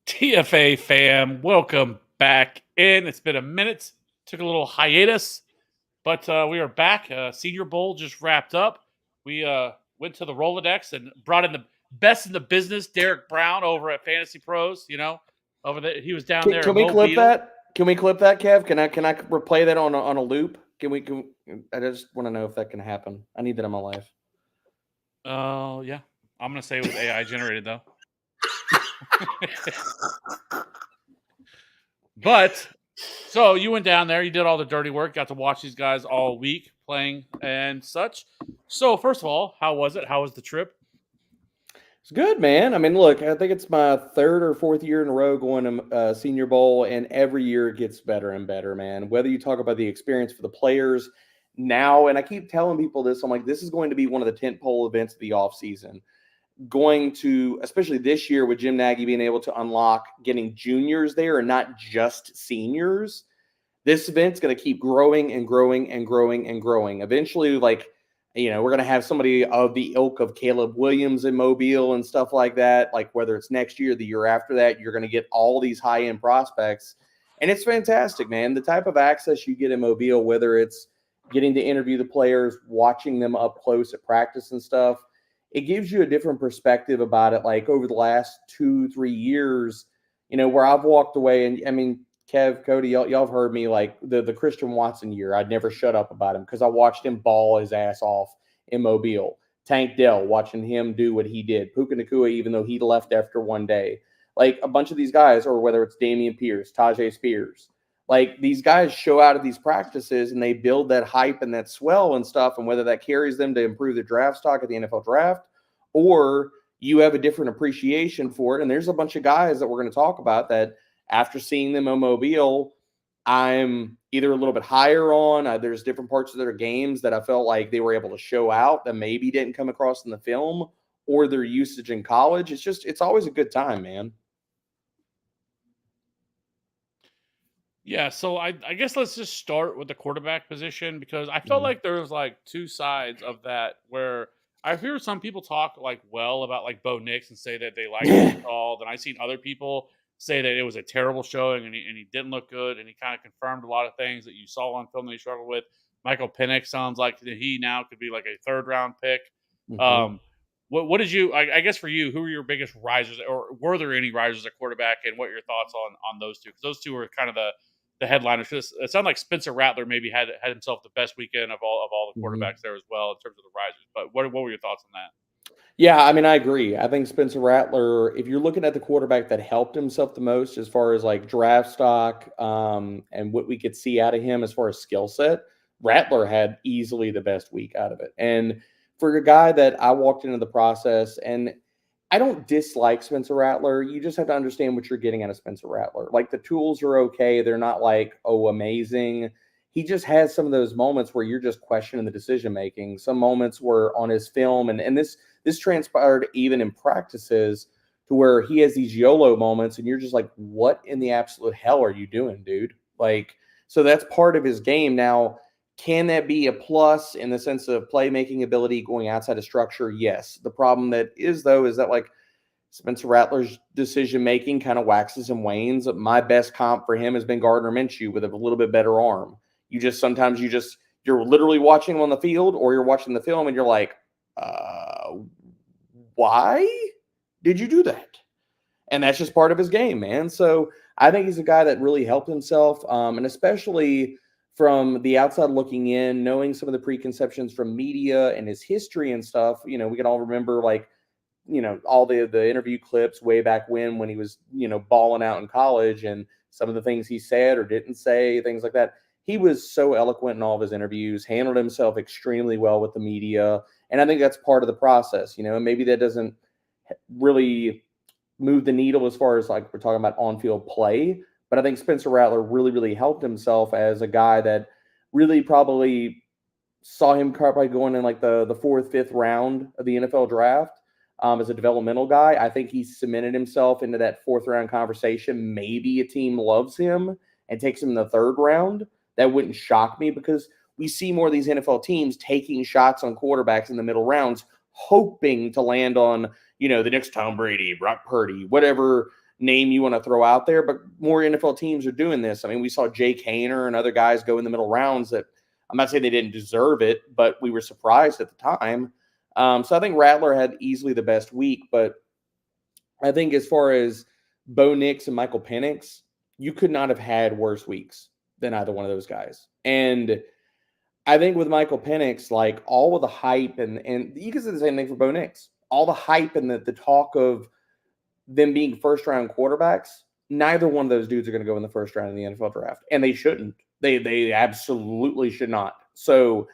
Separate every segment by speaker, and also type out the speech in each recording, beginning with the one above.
Speaker 1: TFA fam, welcome back in. It's been a minute. Took a little hiatus, but we are back. Senior Bowl just wrapped up. We went to the Rolodex and brought in the best in the business, Derek Brown, over at Fantasy Pros. You know, over there, he was down there.
Speaker 2: Can we clip that? Can we clip that, Kev? Can I replay that on a loop? I just want to know if that can happen. I need that in my life.
Speaker 1: Oh yeah, I'm gonna say it was AI generated though. But so you went down there, you did all the dirty work, got to watch these guys all week playing and such. So first of all, how was it? How was the trip?
Speaker 2: It's good, man. I mean, look, I think it's my third or fourth year in a row going to Senior Bowl, and every year it gets better and better, man. Whether you talk about the experience for the players now, and I keep telling people this, I'm like, this is going to be one of the tentpole events of the offseason. Going to, especially this year with Jim Nagy being able to unlock getting juniors there and not just seniors, this event's going to keep growing and growing and growing and growing. Eventually, like, you know, we're going to have somebody of the ilk of Caleb Williams in Mobile and stuff like that. Like whether it's next year, the year after that, you're going to get all these high-end prospects. And it's fantastic, man. The type of access you get in Mobile, whether it's getting to interview the players, watching them up close at practice and stuff, it gives you a different perspective about it. Like over the last 2-3 years, you know, where I've walked away, and I mean, Kev, Cody, y'all have heard me, like the Christian Watson year. I'd never shut up about him because I watched him ball his ass off in Mobile. Tank Dell, watching him do what he did. Puka Nacua, even though he left after one day. Like a bunch of these guys, or whether it's Dameon Pierce, Tajay Spears, like these guys show out at these practices and they build that hype and that swell and stuff. And whether that carries them to improve their draft stock at the NFL draft, or you have a different appreciation for it. And there's a bunch of guys that we're going to talk about that after seeing them on Mobile, I'm either a little bit higher on. There's different parts of their games that I felt like they were able to show out that maybe didn't come across in the film, or their usage in college. It's always a good time, man.
Speaker 1: Yeah, so I guess let's just start with the quarterback position, because I felt like there was like two sides of that, where I hear some people talk like well about like Bo Nix and say that they like him called, and I've seen other people say that it was a terrible showing and he didn't look good, and he kind of confirmed a lot of things that you saw on film that he struggled with. Michael Penix sounds like he now could be like a third round pick. What did you? I guess for you, who were your biggest risers, or were there any risers at quarterback, and what are your thoughts on those two? Because those two were kind of the headliners. It sounded like Spencer Rattler maybe had himself the best weekend of all the quarterbacks there as well in terms of the risers. But what were your thoughts on that?
Speaker 2: Yeah, I mean, I agree. I think Spencer Rattler, if you're looking at the quarterback that helped himself the most as far as like draft stock and what we could see out of him as far as skill set, Rattler had easily the best week out of it. And for a guy that I walked into the process, and I don't dislike Spencer Rattler. You just have to understand what you're getting out of Spencer Rattler. Like the tools are okay. They're not like, oh, amazing. He just has some of those moments where you're just questioning the decision-making. Some moments were on his film, and this transpired even in practices to where he has these YOLO moments, and you're just like, what in the absolute hell are you doing, dude? Like, so that's part of his game. Now, can that be a plus in the sense of playmaking ability going outside of structure? Yes. The problem that is, though, is that like Spencer Rattler's decision-making kind of waxes and wanes. My best comp for him has been Gardner Minshew with a little bit better arm. You're literally watching him on the field, or you're watching the film and you're like, why did you do that? And that's just part of his game, man. So I think he's a guy that really helped himself. And especially from the outside looking in, knowing some of the preconceptions from media and his history and stuff, you know, we can all remember like, you know, all the interview clips way back when he was, you know, balling out in college, and some of the things he said or didn't say, things like that. He was so eloquent in all of his interviews, handled himself extremely well with the media. And I think that's part of the process, you know, and maybe that doesn't really move the needle as far as like we're talking about on-field play. But I think Spencer Rattler really, really helped himself as a guy that really probably saw him probably going in like the fourth, fifth round of the NFL draft as a developmental guy. I think he's cemented himself into that fourth round conversation. Maybe a team loves him and takes him in the third round. That wouldn't shock me because we see more of these NFL teams taking shots on quarterbacks in the middle rounds, hoping to land on, the next Tom Brady, Brock Purdy, whatever name you want to throw out there. But more NFL teams are doing this. I mean, we saw Jake Haener and other guys go in the middle rounds that I'm not saying they didn't deserve it, but we were surprised at the time. So I think Rattler had easily the best week. But I think as far as Bo Nix and Michael Penix, you could not have had worse weeks than either one of those guys. And I think with Michael Penix, like all of the hype and you can say the same thing for Bo Nix, all the hype and the talk of them being first round quarterbacks, neither one of those dudes are going to go in the first round of the NFL draft. And they shouldn't. They absolutely should not. So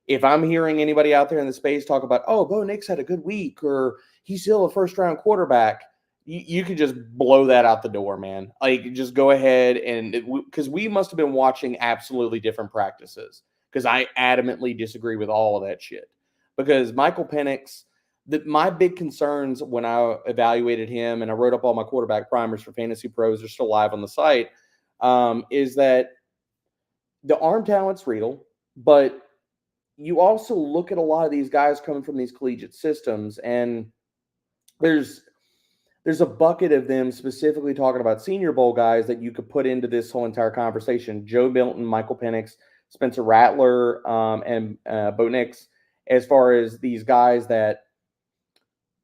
Speaker 2: if I'm hearing anybody out there in the space talk about, oh, Bo Nix had a good week or he's still a first round quarterback, you can just blow that out the door, man. Like just go ahead because we must have been watching absolutely different practices because I adamantly disagree with all of that shit. Because Michael Penix, my big concerns when I evaluated him and I wrote up all my quarterback primers for Fantasy Pros, they're still live on the site, is that the arm talent's real, but you also look at a lot of these guys coming from these collegiate systems, and there's a bucket of them specifically talking about Senior Bowl guys that you could put into this whole entire conversation. Joe Milton, Michael Penix, Spencer Rattler, and Bo Nix, as far as these guys that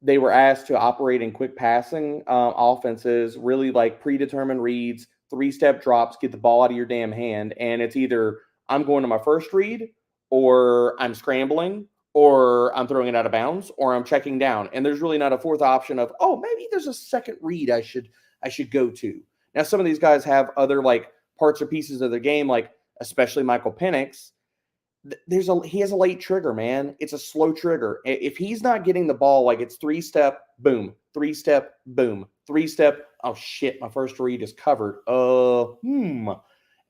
Speaker 2: they were asked to operate in quick passing offenses, really like predetermined reads, three-step drops, get the ball out of your damn hand. And it's either I'm going to my first read or I'm scrambling or I'm throwing it out of bounds or I'm checking down. And there's really not a fourth option of, oh, maybe there's a second read I should go to. Now, some of these guys have other like parts or pieces of their game, like especially Michael Penix. He has a late trigger, man. It's a slow trigger. If he's not getting the ball, like it's three-step, boom, three-step, boom, three-step. Oh shit, my first read is covered. And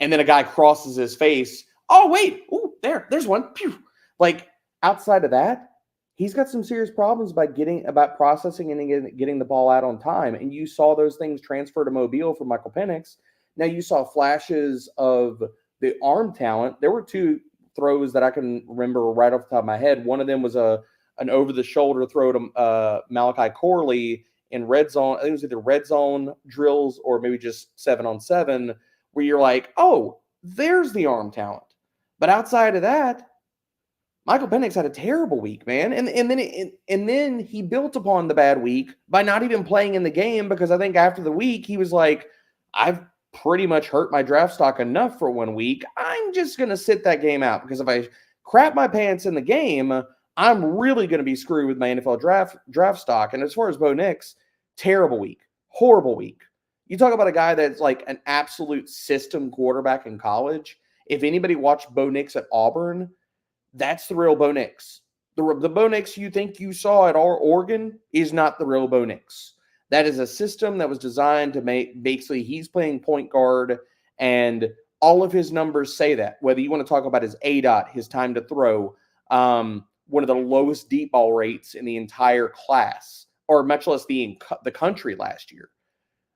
Speaker 2: then a guy crosses his face. Oh wait, there's one. Pew. Like outside of that, he's got some serious problems about processing and getting the ball out on time. And you saw those things transfer to Mobile for Michael Penix. Now you saw flashes of the arm talent. There were two throws that I can remember right off the top of my head. One of them was an over-the-shoulder throw to Malachi Corley in red zone. I think it was either red zone drills or maybe just 7-on-7, where you're like, oh, there's the arm talent. But outside of that, Michael Penix had a terrible week, man. And then he built upon the bad week by not even playing in the game because I think after the week he was like, I've pretty much hurt my draft stock enough for 1 week. I'm just going to sit that game out because if I crap my pants in the game, I'm really going to be screwed with my NFL draft stock. And as far as Bo Nix, terrible week, horrible week. You talk about a guy that's like an absolute system quarterback in college. If anybody watched Bo Nix at Auburn, that's the real Bo Nix. The Bo Nix you think you saw at Oregon is not the real Bo Nix. That is a system that was designed to make basically he's playing point guard and all of his numbers say that. Whether you want to talk about his ADOT, his time to throw, one of the lowest deep ball rates in the entire class, or much less the country last year.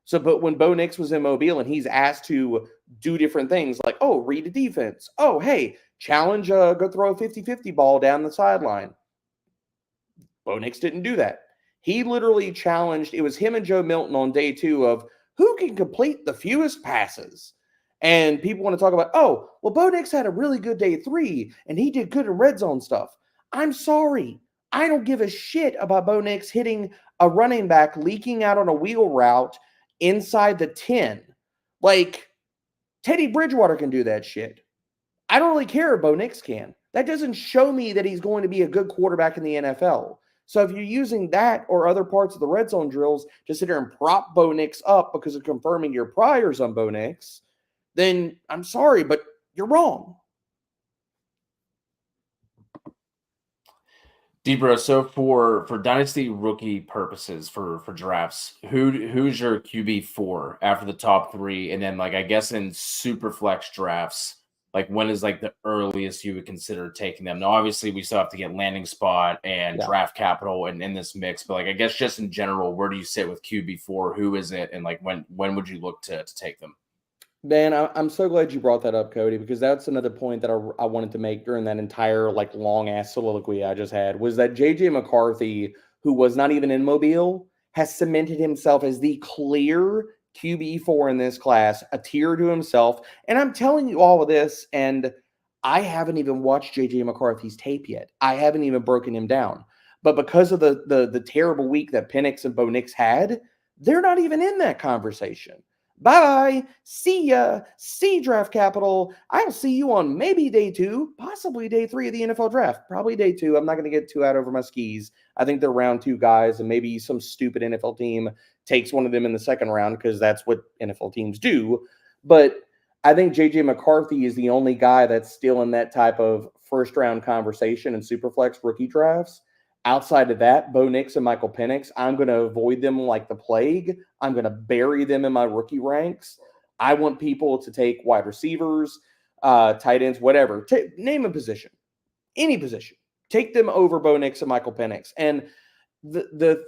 Speaker 2: So, but when Bo Nix was in Mobile and he's asked to do different things like, oh, read a defense. Oh, hey, challenge, go throw a 50-50 ball down the sideline. Bo Nix didn't do that. He literally challenged, it was him and Joe Milton on day 2 of who can complete the fewest passes. And people want to talk about, oh, well, Bo Nix had a really good day 3 and he did good in red zone stuff. I'm sorry. I don't give a shit about Bo Nix hitting a running back leaking out on a wheel route inside the 10. Like, Teddy Bridgewater can do that shit. I don't really care if Bo Nix can. That doesn't show me that he's going to be a good quarterback in the NFL. So if you're using that or other parts of the red zone drills to sit there and prop Bo Nix up because of confirming your priors on Bo Nix, then I'm sorry, but you're wrong.
Speaker 3: Debra, so for dynasty rookie purposes for drafts, who's your QB4 after the top 3, and then like I guess in super flex drafts, Like, when is like the earliest you would consider taking them? Now, obviously, we still have to get landing spot and draft capital and in this mix, but like, I guess just in general, where do you sit with QB4? Who is it, and like when would you look to take them?
Speaker 2: Man, I'm so glad you brought that up, Cody, because that's another point that I wanted to make during that entire like long ass soliloquy I just had, was that JJ McCarthy, who was not even in Mobile, has cemented himself as the clear QB4 in this class, a tier to himself. And I'm telling you all of this, and I haven't even watched JJ McCarthy's tape yet. I haven't even broken him down. But because of the terrible week that Penix and Bo Nix had, they're not even in that conversation. Bye. See ya. See draft capital. I'll see you on maybe day 2, possibly day 3 of the NFL draft. Probably day 2. I'm not going to get too out over my skis. I think they're round 2 guys, and maybe some stupid NFL team takes one of them in the second round because that's what NFL teams do. But I think JJ McCarthy is the only guy that's still in that type of first round conversation in Superflex rookie drafts. Outside of that, Bo Nix and Michael Penix, I'm going to avoid them like the plague. I'm going to bury them in my rookie ranks. I want people to take wide receivers, tight ends, whatever. Name a position, any position. Take them over Bo Nix and Michael Penix. And the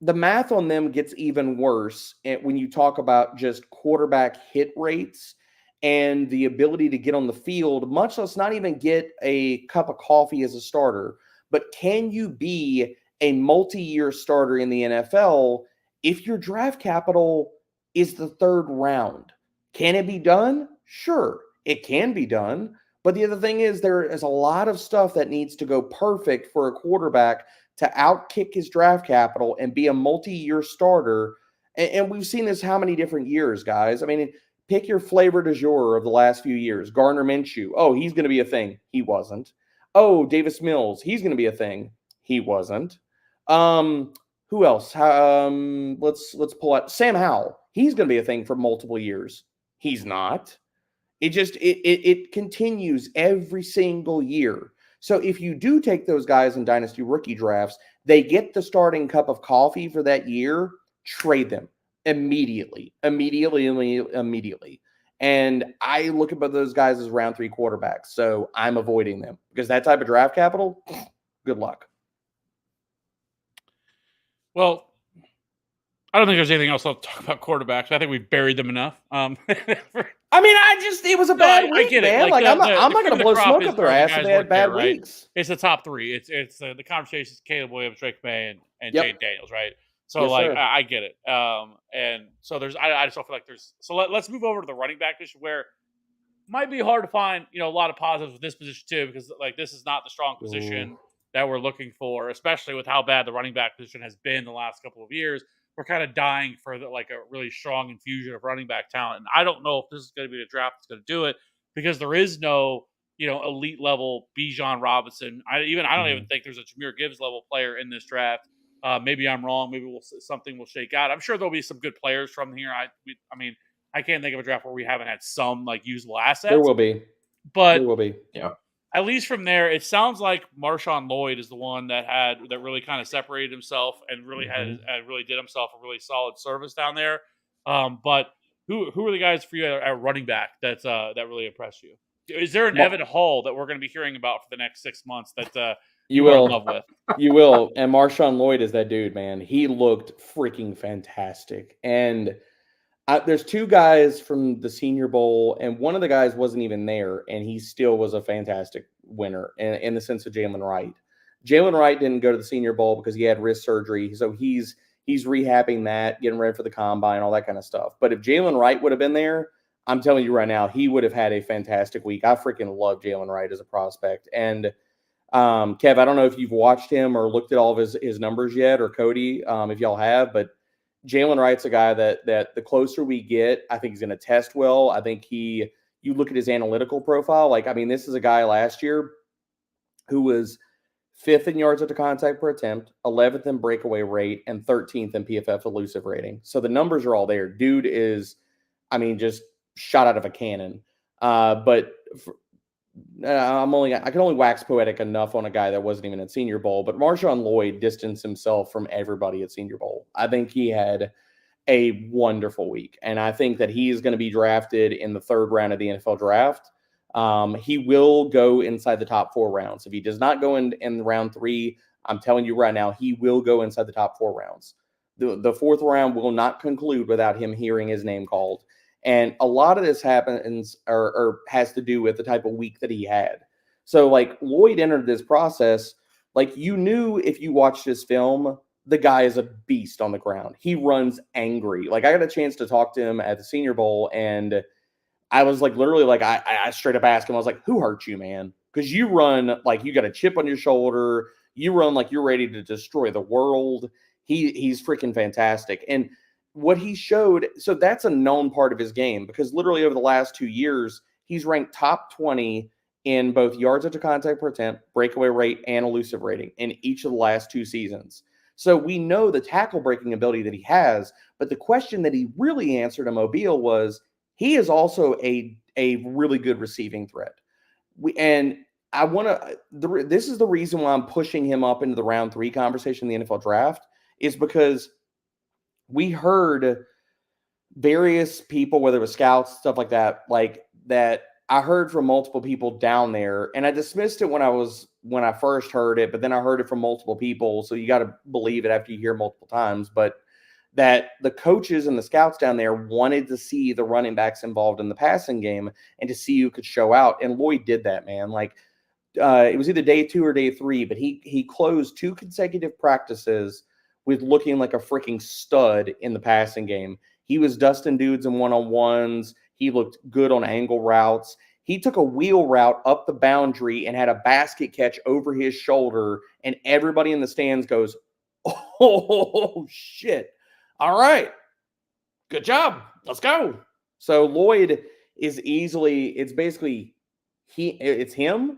Speaker 2: math on them gets even worse when you talk about just quarterback hit rates and the ability to get on the field, much less not even get a cup of coffee as a starter. But can you be a multi-year starter in the NFL if your draft capital is the 3rd round? Can it be done? Sure, it can be done. But the other thing is there is a lot of stuff that needs to go perfect for a quarterback to outkick his draft capital and be a multi-year starter. And we've seen this how many different years, guys? I mean, pick your flavor du jour of the last few years. Gardner Minshew. Oh, he's going to be a thing. He wasn't. Oh, Davis Mills, he's going to be a thing. He wasn't. Who else? Let's pull out Sam Howell. He's going to be a thing for multiple years. He's not. It continues every single year. So if you do take those guys in dynasty rookie drafts, they get the starting cup of coffee for that year. Trade them immediately. And I look at those guys as round 3 quarterbacks. So I'm avoiding them because that type of draft capital, good luck.
Speaker 1: Well, I don't think there's anything else I'll talk about quarterbacks. I think we've buried them enough.
Speaker 2: I mean, it was a bad week, man. Like, I'm not going to blow smoke up their ass if they had bad weeks.
Speaker 1: It's the top 3. It's the conversations: Caleb Williams, Drake May, and
Speaker 2: Yep.
Speaker 1: Jane Daniels, right? So,
Speaker 2: Yes,
Speaker 1: I get it. And so I just don't feel like there's. So let's move over to the running back position, where it might be hard to find, a lot of positives with this position too, because like this is not the strong position that we're looking for, especially with how bad the running back position has been the last couple of years. We're kind of dying for a really strong infusion of running back talent, and I don't know if this is going to be the draft that's going to do it, because there is no elite level Bijan Robinson. I don't even think there's a Jahmyr Gibbs level player in this draft. Maybe I'm wrong. Maybe something will shake out. I'm sure there'll be some good players from here. I mean, I can't think of a draft where we haven't had some usable assets.
Speaker 2: There will be.
Speaker 1: But
Speaker 2: there will be.
Speaker 3: Yeah.
Speaker 1: At least from there, it sounds like Marshawn Lloyd is the one that really kind of separated himself and really really did himself a really solid service down there. But who are the guys for you at running back that really impressed you? Is there an Evan Hall that we're going to be hearing about for the next 6 months that
Speaker 2: you will
Speaker 1: love with?
Speaker 2: You will. And Marshawn Lloyd is that dude, man. He looked freaking fantastic. And there's 2 guys from the Senior Bowl, and one of the guys wasn't even there, and he still was a fantastic winner in the sense of Jalen Wright. Jalen Wright didn't go to the Senior Bowl because he had wrist surgery, so he's rehabbing that, getting ready for the combine, all that kind of stuff. But if Jalen Wright would have been there, I'm telling you right now, he would have had a fantastic week. I freaking love Jalen Wright as a prospect. And Kev, I don't know if you've watched him or looked at all of his numbers yet, or Cody, if y'all have, but Jalen Wright's a guy that the closer we get, I think he's going to test well. I think you look at his analytical profile. Like, I mean, this is a guy last year who was 5th in yards after contact per attempt, 11th in breakaway rate, and 13th in PFF elusive rating. So the numbers are all there. Dude is, I mean, just shot out of a cannon. But I can only wax poetic enough on a guy that wasn't even at Senior Bowl, but Marshawn Lloyd distanced himself from everybody at Senior Bowl. I think he had a wonderful week, and I think that he is going to be drafted in the 3rd round of the NFL draft. He will go inside the top 4 rounds. If he does not go in round 3, I'm telling you right now, he will go inside the top 4 rounds. The 4th round will not conclude without him hearing his name called. And a lot of this happens or has to do with the type of week that he had. So, like, Lloyd entered this process, like, you knew if you watched his film, the guy is a beast on the ground. He runs angry. Like, I got a chance to talk to him at the Senior Bowl, and I was like, literally, like, I straight up asked him, I was like, who hurt you, man? Because you run like you got a chip on your shoulder. You run like you're ready to destroy the world. He's freaking fantastic. And what he showed, so that's a known part of his game, because literally over the last 2 years, he's ranked top 20 in both yards after contact per attempt, breakaway rate, and elusive rating in each of the last 2 seasons. So we know the tackle breaking ability that he has, but the question that he really answered in Mobile was, he is also a really good receiving threat. I want to. This is the reason why I'm pushing him up into the round 3 conversation in the NFL draft, is because we heard various people, whether it was scouts, stuff like that, I heard from multiple people down there, and I dismissed it when I first heard it, but then I heard it from multiple people. So you got to believe it after you hear multiple times. But that the coaches and the scouts down there wanted to see the running backs involved in the passing game and to see who could show out. And Lloyd did that, man. Like, it was either day 2 or day 3, but he closed 2 consecutive practices with looking like a freaking stud in the passing game. He was dusting dudes in one-on-ones. He looked good on angle routes. He took a wheel route up the boundary and had a basket catch over his shoulder, and everybody in the stands goes, oh, shit. All right. Good job. Let's go. So Lloyd is it's basically it's him,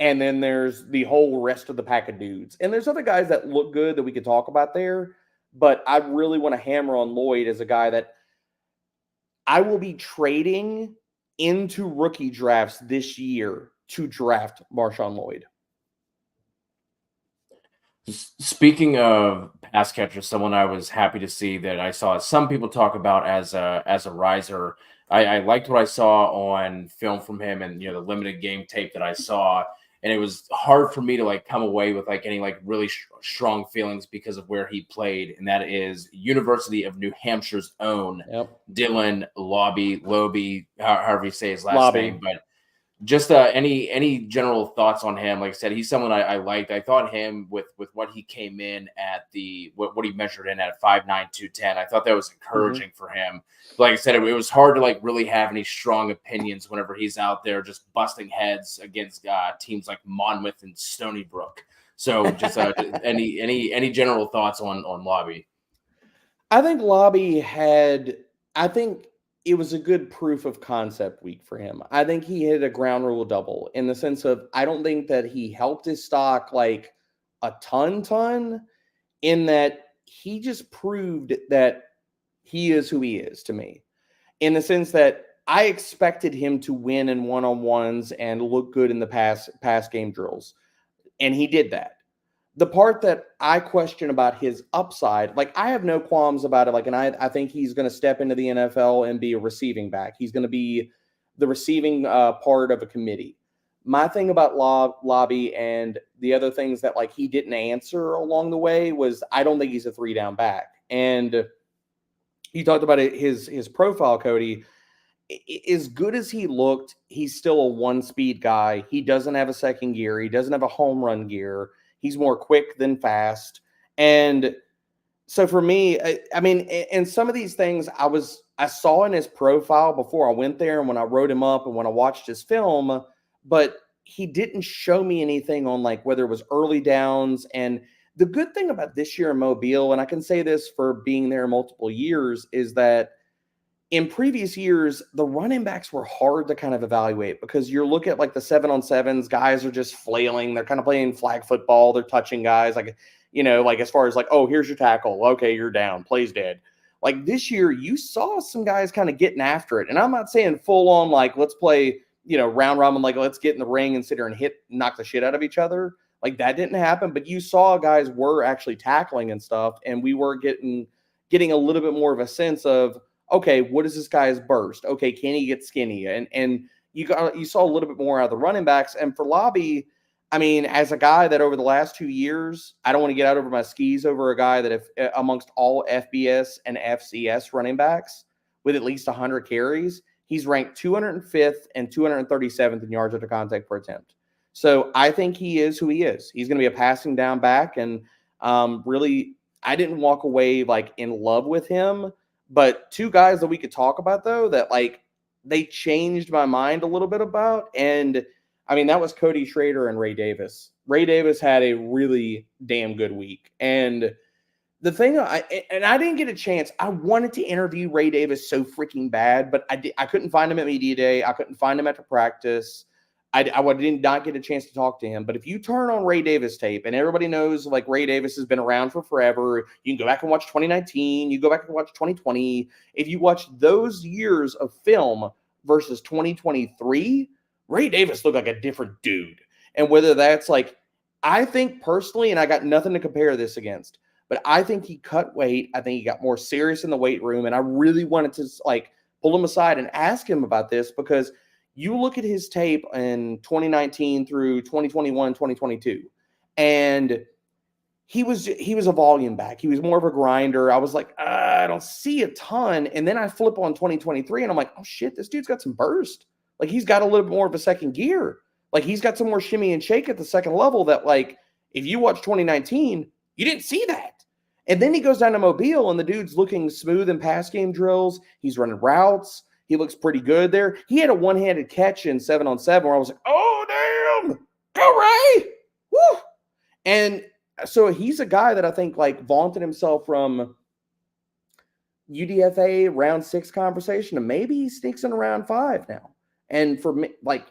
Speaker 2: and then there's the whole rest of the pack of dudes. And there's other guys that look good that we could talk about there, but I really want to hammer on Lloyd as a guy that I will be trading into rookie drafts this year to draft Marshawn Lloyd.
Speaker 3: Speaking of pass catchers, someone I was happy to see that I saw some people talk about as a riser. I liked what I saw on film from him, and the limited game tape that I saw, and it was hard for me to like come away with like any like really strong feelings because of where he played, and that is University of New Hampshire's own Dylan Lobby, however you say his last name, but. Just any general thoughts on him? Like I said, he's someone I liked. I thought him with what he came in at what he measured in at 5'9", 210. I thought that was encouraging for him. But like I said, it was hard to like really have any strong opinions whenever he's out there just busting heads against teams like Monmouth and Stony Brook. So just any general thoughts on Lobby?
Speaker 2: I think it was a good proof of concept week for him. I think he hit a ground rule double in the sense of, I don't think that he helped his stock like a ton in that he just proved that he is who he is to me, in the sense that I expected him to win in one-on-ones and look good in the pass game drills. And he did that. The part that I question about his upside, like, I have no qualms about it. Like, and I think he's going to step into the NFL and be a receiving back. He's going to be the receiving part of a committee. My thing about Lobby and the other things that like he didn't answer along the way was, I don't think he's a 3-down back. And you talked about it, his profile, Cody. As good as he looked, he's still a 1-speed guy. He doesn't have a second gear. He doesn't have a home run gear. He's more quick than fast. And so for me, I mean, and some of these things I saw in his profile before I went there and when I wrote him up and when I watched his film, but he didn't show me anything on like whether it was early downs. And the good thing about this year in Mobile, and I can say this for being there multiple years, is that in previous years, the running backs were hard to kind of evaluate because you're looking at like the 7-on-7s, guys are just flailing. They're kind of playing flag football. They're touching guys like, like as far as like, oh, here's your tackle. Okay, you're down. Play's dead. Like this year, you saw some guys kind of getting after it. And I'm not saying full on, like, let's play, round robin, like let's get in the ring and sit there and knock the shit out of each other. Like that didn't happen, but you saw guys were actually tackling and stuff. And we were getting a little bit more of a sense of, okay, what is this guy's burst? Okay, can he get skinny? And you saw a little bit more out of the running backs. And for Lobby, I mean, as a guy that over the last 2 years, I don't want to get out over my skis over a guy that if amongst all FBS and FCS running backs with at least 100 carries, he's ranked 205th and 237th in yards after contact per attempt. So I think he is who he is. He's going to be a passing down back. And really, I didn't walk away like in love with him. But two guys that we could talk about, though, that like they changed my mind a little bit about. And I mean, that was Cody Schrader and Ray Davis. Ray Davis had a really damn good week. And the thing, I didn't get a chance. I wanted to interview Ray Davis so freaking bad, but I couldn't find him at media day. I couldn't find him after practice. I did not get a chance to talk to him. But if you turn on Ray Davis tape, and everybody knows like Ray Davis has been around for forever, you can go back and watch 2019. You go back and watch 2020. If you watch those years of film versus 2023, Ray Davis looked like a different dude. And whether that's like, I think personally, and I got nothing to compare this against, but I think he cut weight. I think he got more serious in the weight room. And I really wanted to like pull him aside and ask him about this, because you look at his tape in 2019 through 2021, 2022, and he was a volume back. He was more of a grinder. I was like, I don't see a ton. And then I flip on 2023 and I'm like, oh shit, this dude's got some burst. Like he's got a little bit more of a second gear. Like he's got some more shimmy and shake at the second level that like, if you watch 2019, you didn't see that. And then he goes down to Mobile and the dude's looking smooth in pass game drills. He's running routes. He looks pretty good there. He had a one-handed catch in 7-on-7 where I was like, oh, damn, go Ray. Woo. And so he's a guy that I think like vaunted himself from UDFA round 6 conversation, and maybe he sneaks in round 5 now. And for me, like,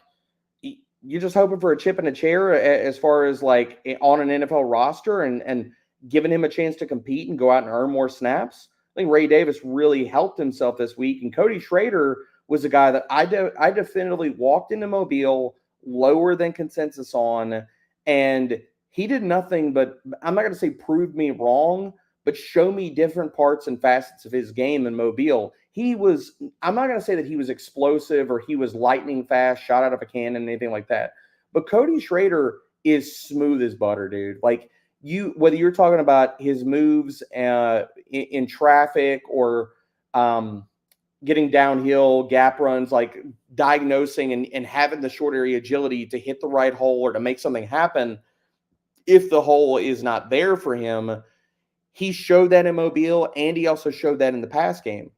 Speaker 2: you're just hoping for a chip in a chair as far as like on an NFL roster and giving him a chance to compete and go out and earn more snaps. I think Ray Davis really helped himself this week. And Cody Schrader was a guy that I definitively walked into Mobile lower than consensus on. And he did nothing but, I'm not going to say prove me wrong, but show me different parts and facets of his game in Mobile. I'm not going to say that he was explosive or he was lightning fast, shot out of a cannon, anything like that. But Cody Schrader is smooth as butter, dude. Like, whether you're talking about his moves in traffic or getting downhill, gap runs, like diagnosing and having the short area agility to hit the right hole or to make something happen if the hole is not there for him, he showed that in Mobile, and he also showed that in the pass game.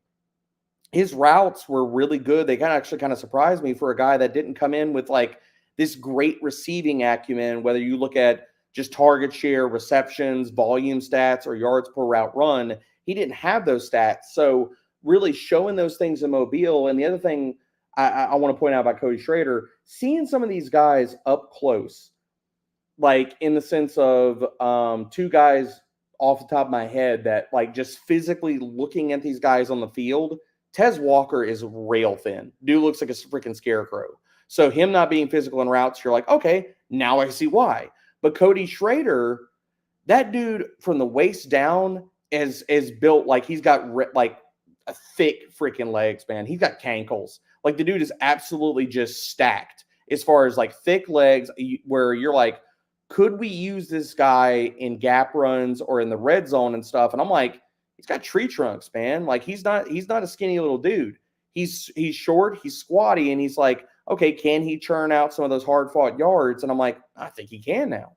Speaker 2: His routes were really good. They kind of surprised me for a guy that didn't come in with like this great receiving acumen, whether you look at just target share, receptions, volume stats, or yards per route run. He didn't have those stats. So really showing those things in Mobile. And the other thing I want to point out about Cody Schrader, seeing some of these guys up close, like in the sense of two guys off the top of my head that like just physically looking at these guys on the field, Tez Walker is rail thin. Dude looks like a freaking scarecrow. So him not being physical in routes, you're like, okay, now I see why. But Cody Schrader, that dude from the waist down is built like he's got like a thick freaking legs, man. He's got cankles. Like the dude is absolutely just stacked as far as like thick legs where you're like, could we use this guy in gap runs or in the red zone and stuff? And I'm like, he's got tree trunks, man. Like he's not a skinny little dude. He's short, he's squatty, and he's like, okay, can he churn out some of those hard fought yards? And I'm like, I think he can now.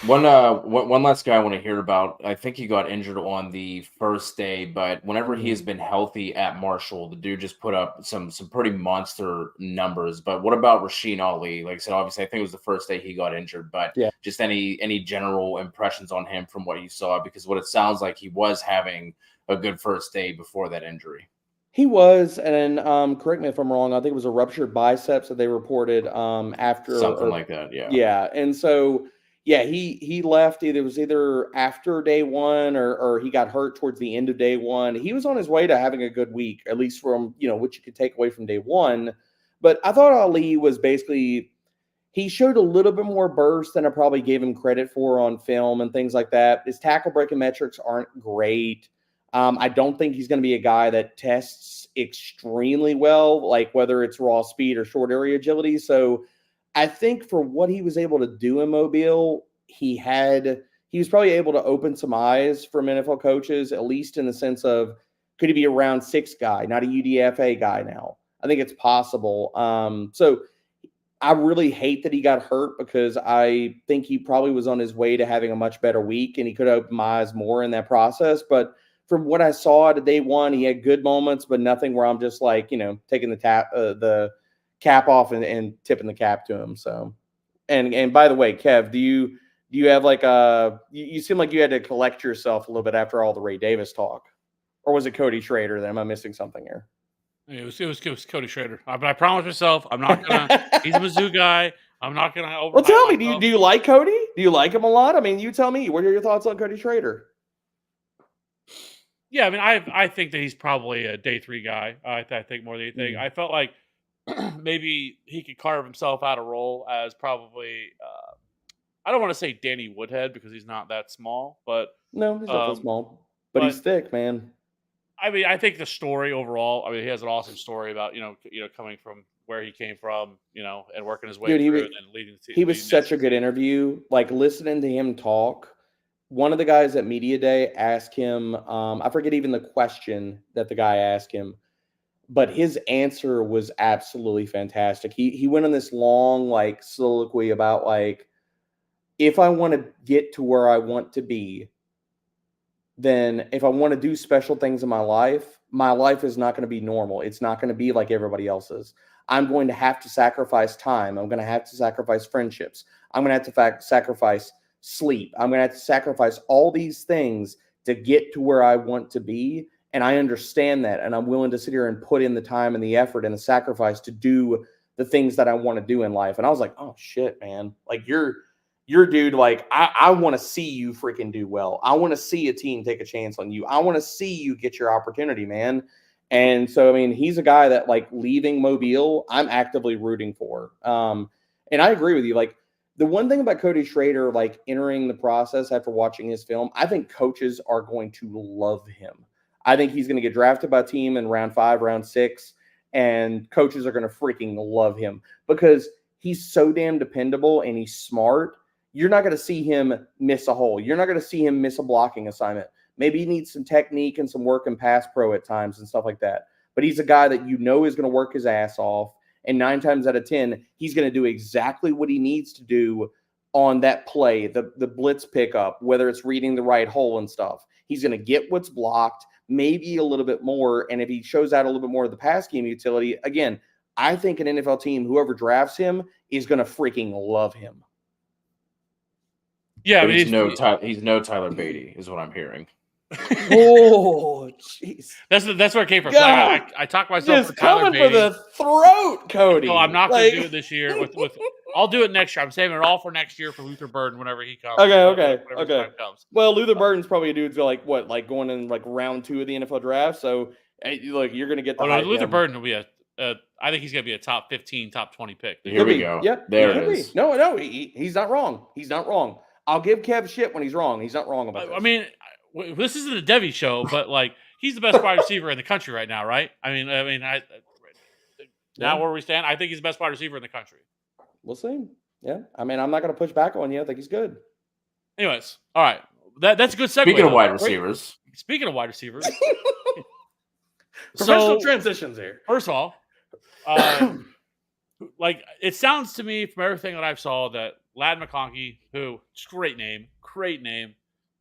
Speaker 3: One last guy I want to hear about. I think he got injured on the first day, but whenever he has been healthy at Marshall, the dude just put up some pretty monster numbers. But what about Rasheen Ali? Like I said, obviously, I think it was the first day he got injured, but
Speaker 2: yeah,
Speaker 3: just any general impressions on him from what you saw? Because what it sounds like, he was having a good first day before that injury.
Speaker 2: He was, and correct me if I'm wrong, I think it was a ruptured biceps that they reported after
Speaker 3: something like that. Yeah.
Speaker 2: Yeah. And so, yeah, he left either after day one or he got hurt towards the end of day one. He was on his way to having a good week, at least from, what you could take away from day one. But I thought Ali was basically, he showed a little bit more burst than I probably gave him credit for on film and things like that. His tackle breaking metrics aren't great. I don't think he's going to be a guy that tests extremely well, like whether it's raw speed or short area agility. So I think for what he was able to do in Mobile, he was probably able to open some eyes from NFL coaches, at least in the sense of could he be a round 6 guy, not a UDFA guy now? I think it's possible. So I really hate that he got hurt because I think he probably was on his way to having a much better week and he could have opened my eyes more in that process. But from what I saw at day one, he had good moments, but nothing where I'm just like, taking the cap off and tipping the cap to him. So, and by the way, Kev, do you have like you seem like you had to collect yourself a little bit after all the Ray Davis talk, or was it Cody Schrader? Then am I missing something here?
Speaker 1: It was Cody Schrader. But I promise myself, I'm not gonna. He's a Mizzou guy. I'm not gonna.
Speaker 2: Well, tell me, do you like Cody? Do you like him a lot? I mean, you tell me. What are your thoughts on Cody Schrader?
Speaker 1: Yeah, I mean, I think that he's probably a day 3 guy. I think more than anything. I felt like maybe he could carve himself out a role as probably. I don't want to say Danny Woodhead because he's not that small, but
Speaker 2: no, he's not that small, but he's thick, man.
Speaker 1: I mean, I think the story overall. I mean, he has an awesome story about coming from where he came from, and working his way through and leading the team.
Speaker 2: He was such a good interview. Like listening to him talk. One of the guys at Media Day asked him, I forget even the question that the guy asked him, but his answer was absolutely fantastic. He went on this long like soliloquy about like, if I want to get to where I want to be, then if I want to do special things in my life is not going to be normal. It's not going to be like everybody else's. I'm going to have to sacrifice time. I'm going to have to sacrifice friendships. I'm going to have to sacrifice sleep. I'm going to have to sacrifice all these things to get to where I want to be. And I understand that. And I'm willing to sit here and put in the time and the effort and the sacrifice to do the things that I want to do in life. And I was like, oh shit, man. Like you're dude. Like I want to see you freaking do well. I want to see a team take a chance on you. I want to see you get your opportunity, man. And so, I mean, he's a guy that like leaving Mobile, I'm actively rooting for. And I agree with you. Like, the one thing about Cody Schrader, like entering the process after watching his film, I think coaches are going to love him. I think he's going to get drafted by a team in round 5, round 6, and coaches are going to freaking love him because he's so damn dependable and he's smart. You're not going to see him miss a hole. You're not going to see him miss a blocking assignment. Maybe he needs some technique and some work in pass pro at times and stuff like that. But he's a guy that is going to work his ass off. And 9 times out of 10, he's going to do exactly what he needs to do on that play, the blitz pickup, whether it's reading the right hole and stuff. He's going to get what's blocked, maybe a little bit more. And if he shows out a little bit more of the pass game utility, again, I think an NFL team, whoever drafts him, is going to freaking love him.
Speaker 1: Yeah, I mean,
Speaker 3: he's no Tyler Beatty, is what I'm hearing.
Speaker 2: Oh, jeez.
Speaker 1: That's where it came from. I talked myself
Speaker 2: just coming for the throat, Cody.
Speaker 1: No, I'm not going to do it this year. With I'll do it next year. I'm saving it all for next year for Luther Burden whenever he comes.
Speaker 2: Okay. Comes. Well, Luther Burden's probably a dude who's like going in like round 2 of the NFL draft. So look, you're going to get the.
Speaker 1: Luther Burden will be I think he's going to be a top 15, top 20 pick.
Speaker 3: Here we go.
Speaker 2: Yep,
Speaker 3: there it is.
Speaker 2: No, he's not wrong. He's not wrong. I'll give Kev shit when he's wrong. He's not wrong about this.
Speaker 1: I mean, this isn't a Devy show, but like he's the best wide receiver in the country right now, right? Now where we stand, I think he's the best wide receiver in the country.
Speaker 2: We'll see. Yeah, I mean, I'm not going to push back on you. I think he's good.
Speaker 1: Anyways, all right, that's a good segue.
Speaker 3: Speaking of wide receivers,
Speaker 2: professional transitions here.
Speaker 1: First of all, like it sounds to me from everything that I've saw that Ladd McConkey, who great name.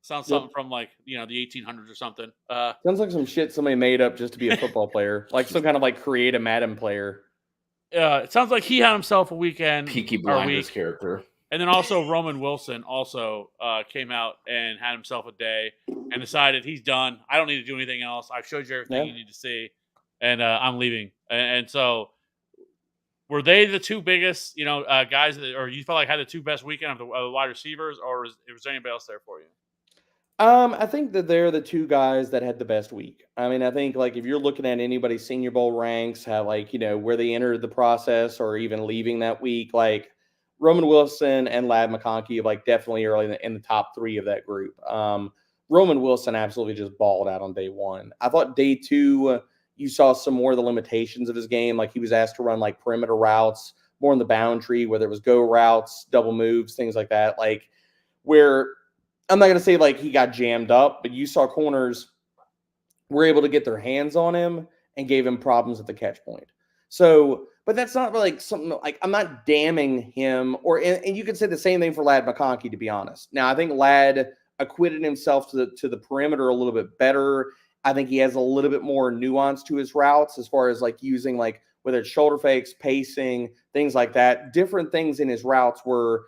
Speaker 1: Sounds something from like the 1800s or something.
Speaker 2: Sounds like some shit somebody made up just to be a football player, like some kind of like create a Madden player.
Speaker 1: It sounds like he had himself a weekend,
Speaker 3: Peaky Blinders character,
Speaker 1: and then also Roman Wilson also came out and had himself a day and decided he's done. I don't need to do anything else. I've showed you everything you need to see, and I'm leaving. And so, were they the two biggest, guys that, or you felt like had the two best weekend of the wide receivers, or was there anybody else there for you?
Speaker 2: I think that they're the two guys that had the best week. I mean, I think like if you're looking at anybody's Senior Bowl ranks, how like, where they entered the process or even leaving that week, like Roman Wilson and Ladd McConkey, like definitely early in the top 3 of that group. Roman Wilson absolutely just balled out on day one. I thought day two, you saw some more of the limitations of his game. Like he was asked to run like perimeter routes, more in the boundary, whether it was go routes, double moves, things like that. Like where I'm not going to say like he got jammed up, but you saw corners were able to get their hands on him and gave him problems at the catch point. So, but that's not like something like I'm not damning him, and you could say the same thing for Ladd McConkey, to be honest. Now, I think Ladd acquitted himself to the perimeter a little bit better. I think he has a little bit more nuance to his routes as far as like using like whether it's shoulder fakes, pacing, things like that. Different things in his routes were,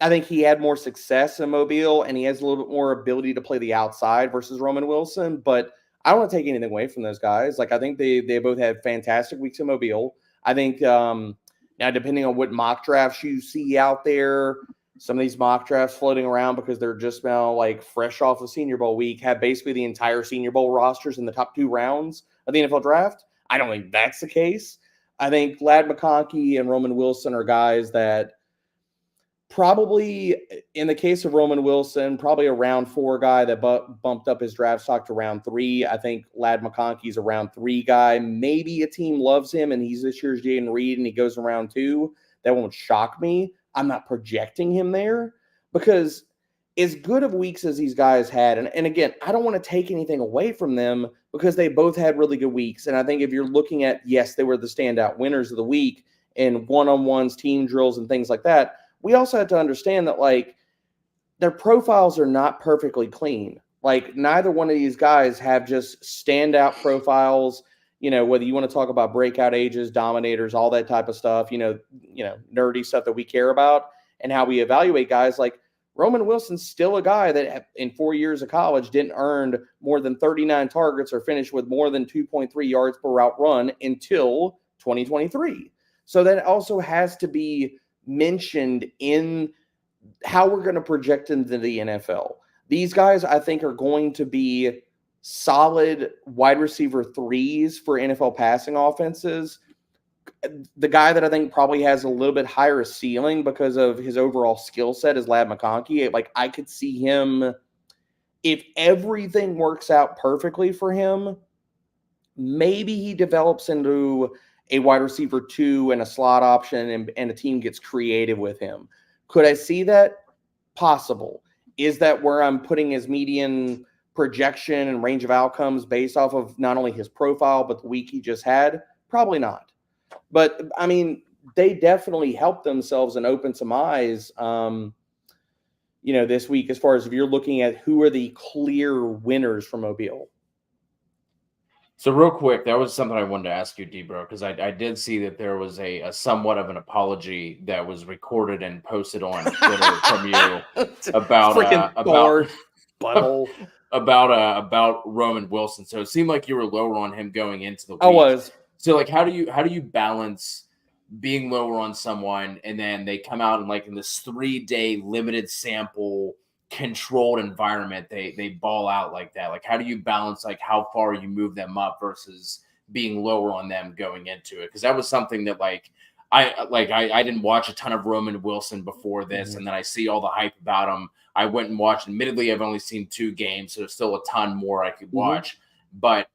Speaker 2: I think he had more success in Mobile, and he has a little bit more ability to play the outside versus Roman Wilson. But I don't want to take anything away from those guys. Like I think they both had fantastic weeks in Mobile. I think now depending on what mock drafts you see out there, some of these mock drafts floating around because they're just now like fresh off of Senior Bowl week have basically the entire Senior Bowl rosters in the top 2 rounds of the NFL draft. I don't think that's the case. I think Ladd McConkey and Roman Wilson are guys that probably, in the case of Roman Wilson, probably a round 4 guy that bumped up his draft stock to round 3. I think Ladd McConkey's a round 3 guy. Maybe a team loves him and he's this year's Jayden Reed and he goes in round 2. That won't shock me. I'm not projecting him there because as good of weeks as these guys had, and again, I don't want to take anything away from them because they both had really good weeks. And I think if you're looking at, yes, they were the standout winners of the week in one-on-ones, team drills, and things like that, we also have to understand that, like, their profiles are not perfectly clean. Like, neither one of these guys have just standout profiles, you know, whether you want to talk about breakout ages, dominators, all that type of stuff, you know, nerdy stuff that we care about and how we evaluate guys. Like, Roman Wilson's still a guy that in 4 years of college didn't earn more than 39 targets or finish with more than 2.3 yards per route run until 2023. So that also has to be mentioned in how we're going to project into the NFL. These guys, I think, are going to be solid wide receiver 3s for NFL passing offenses. The guy that I think probably has a little bit higher ceiling because of his overall skill set is Ladd McConkey. Like, I could see him, if everything works out perfectly for him, maybe he develops into a wide receiver 2 and a slot option and a team gets creative with him. Could I see that? Possible. Is that where I'm putting his median projection and range of outcomes based off of not only his profile, but the week he just had? Probably not. But, I mean, they definitely helped themselves and opened some eyes, this week as far as if you're looking at who are the clear winners from Mobile.
Speaker 3: So real quick, that was something I wanted to ask you, Debro, because I did see that there was a somewhat of an apology that was recorded and posted on Twitter from you about Roman Wilson. So it seemed like you were lower on him going into the week.
Speaker 2: I was.
Speaker 3: So like, how do you balance being lower on someone and then they come out and like in this 3-day limited sample controlled environment they ball out like that? Like, how do you balance like how far you move them up versus being lower on them going into it? Because that was something that I didn't watch a ton of Roman Wilson before this, and then I see all the hype about him. I went and watched. Admittedly, I've only seen 2 games, so there's still a ton more I could watch. But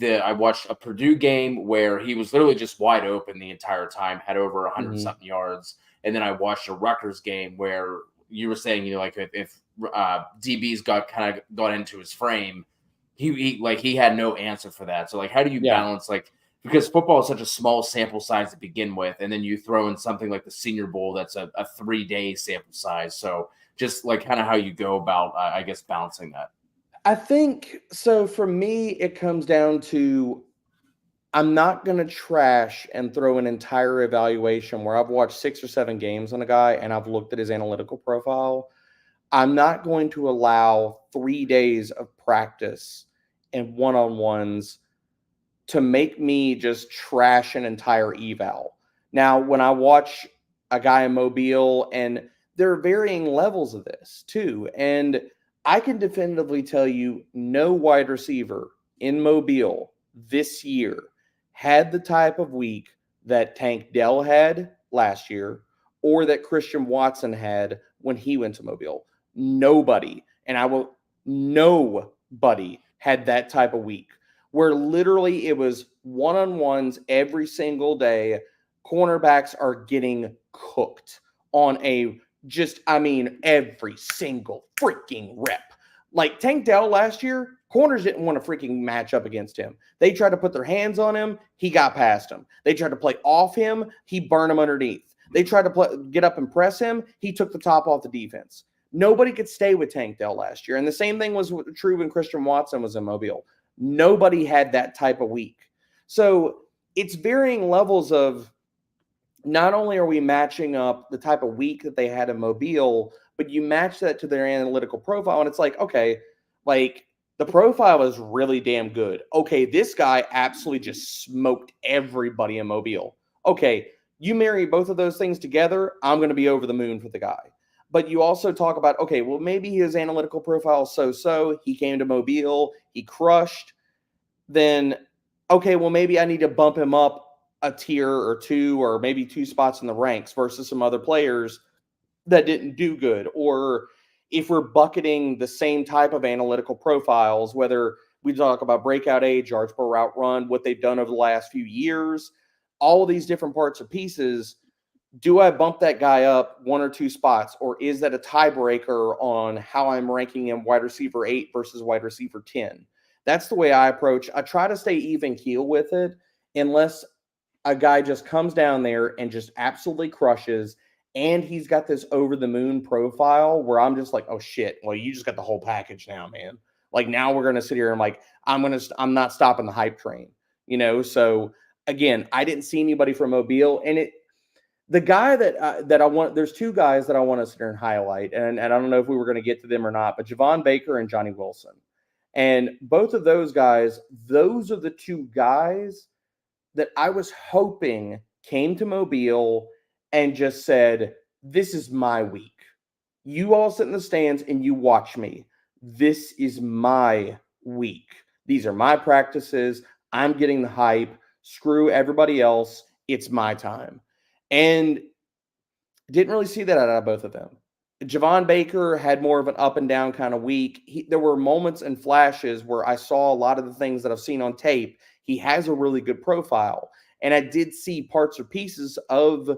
Speaker 3: I watched a Purdue game where he was literally just wide open the entire time, had over 100 something yards, and then I watched a Rutgers game where you were saying, like if DBs got into his frame, he had no answer for that. So like, how do you balance, like, because football is such a small sample size to begin with, and then you throw in something like the Senior Bowl that's a 3-day sample size. So just like kind of how you go about, I guess, balancing that.
Speaker 2: I think so. For me, it comes down to I'm not going to trash and throw an entire evaluation where I've watched 6 or 7 games on a guy and I've looked at his analytical profile. I'm not going to allow 3 days of practice and one-on-ones to make me just trash an entire eval. Now, when I watch a guy in Mobile, and there are varying levels of this too, and I can definitively tell you no wide receiver in Mobile this year had the type of week that Tank Dell had last year or that Christian Watson had when he went to Mobile. Nobody. And I will Nobody had that type of week where literally it was one-on-ones every single day. Cornerbacks are getting cooked on every single freaking rep. Like Tank Dell last year, corners didn't want to freaking match up against him. They tried to put their hands on him. He got past them. They tried to play off him. He burned them underneath. They tried to get up and press him. He took the top off the defense. Nobody could stay with Tank Dell last year. And the same thing was true when Christian Watson was in Mobile. Nobody had that type of week. So it's varying levels of not only are we matching up the type of week that they had in Mobile, but you match that to their analytical profile. And it's like, okay, like the profile is really damn good. Okay, this guy absolutely just smoked everybody in Mobile. Okay, you marry both of those things together, I'm going to be over the moon for the guy. But you also talk about, okay, well, maybe his analytical profile is so-so. He came to Mobile. He crushed. Then, okay, well, maybe I need to bump him up a tier or two or maybe 2 spots in the ranks versus some other players that didn't do good. Or if we're bucketing the same type of analytical profiles, whether we talk about breakout age, yards per route run, what they've done over the last few years, all of these different parts or pieces, do I bump that guy up 1 or 2 spots, or is that a tiebreaker on how I'm ranking him wide receiver 8 versus wide receiver 10? That's the way I approach. I try to stay even keel with it unless a guy just comes down there and just absolutely crushes, and he's got this over-the-moon profile where I'm just like, oh, shit, well, you just got the whole package now, man. Like, now we're going to sit here and like, I'm not stopping the hype train, So, again, I didn't see anybody from Mobile, and the guy that I want, there's 2 guys that I want to sit here and highlight, and I don't know if we were going to get to them or not, but Javon Baker and Johnny Wilson. And both of those guys, those are the 2 guys that I was hoping came to Mobile and just said, this is my week. You all sit in the stands and you watch me. This is my week. These are my practices. I'm getting the hype. Screw everybody else. It's my time. And didn't really see that out of both of them. Javon Baker had more of an up and down kind of week. There were moments and flashes where I saw a lot of the things that I've seen on tape. He has a really good profile. And I did see parts or pieces of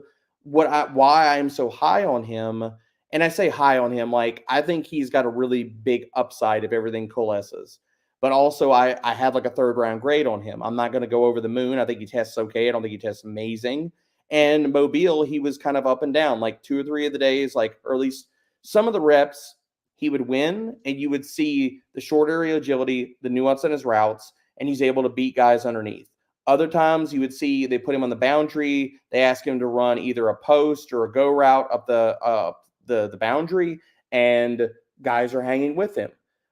Speaker 2: why I'm so high on him. And I say high on him, like I think he's got a really big upside if everything coalesces. But also I have like a 3rd round grade on him. I'm not going to go over the moon. I think he tests okay. I don't think he tests amazing. And Mobile, he was kind of up and down, like 2 or 3 of the days, like, or at least some of the reps, he would win, and you would see the short area agility, the nuance in his routes, and he's able to beat guys underneath. Other times you would see they put him on the boundary, they ask him to run either a post or a go route up the boundary, and guys are hanging with him.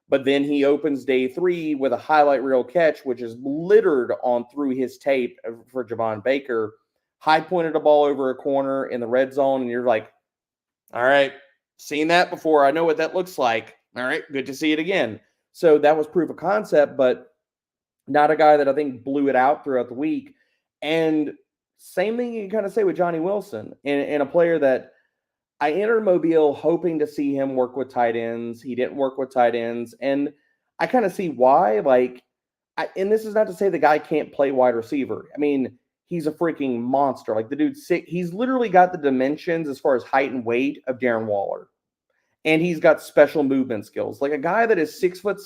Speaker 2: But then he opens day 3 with a highlight reel catch, which is littered on through his tape for Javon Baker. High pointed a ball over a corner in the red zone, and you're like, all right, seen that before. I know what that looks like. All right, good to see it again. So that was proof of concept, but not a guy that I think blew it out throughout the week. And same thing you can kind of say with Johnny Wilson, and a player that I entered Mobile hoping to see him work with tight ends. He didn't work with tight ends, and I kind of see why. And this is not to say the guy can't play wide receiver. I mean, he's a freaking monster. Like the dude's sick. He's literally got the dimensions as far as height and weight of Darren Waller. And he's got special movement skills. Like a guy that is 6'6",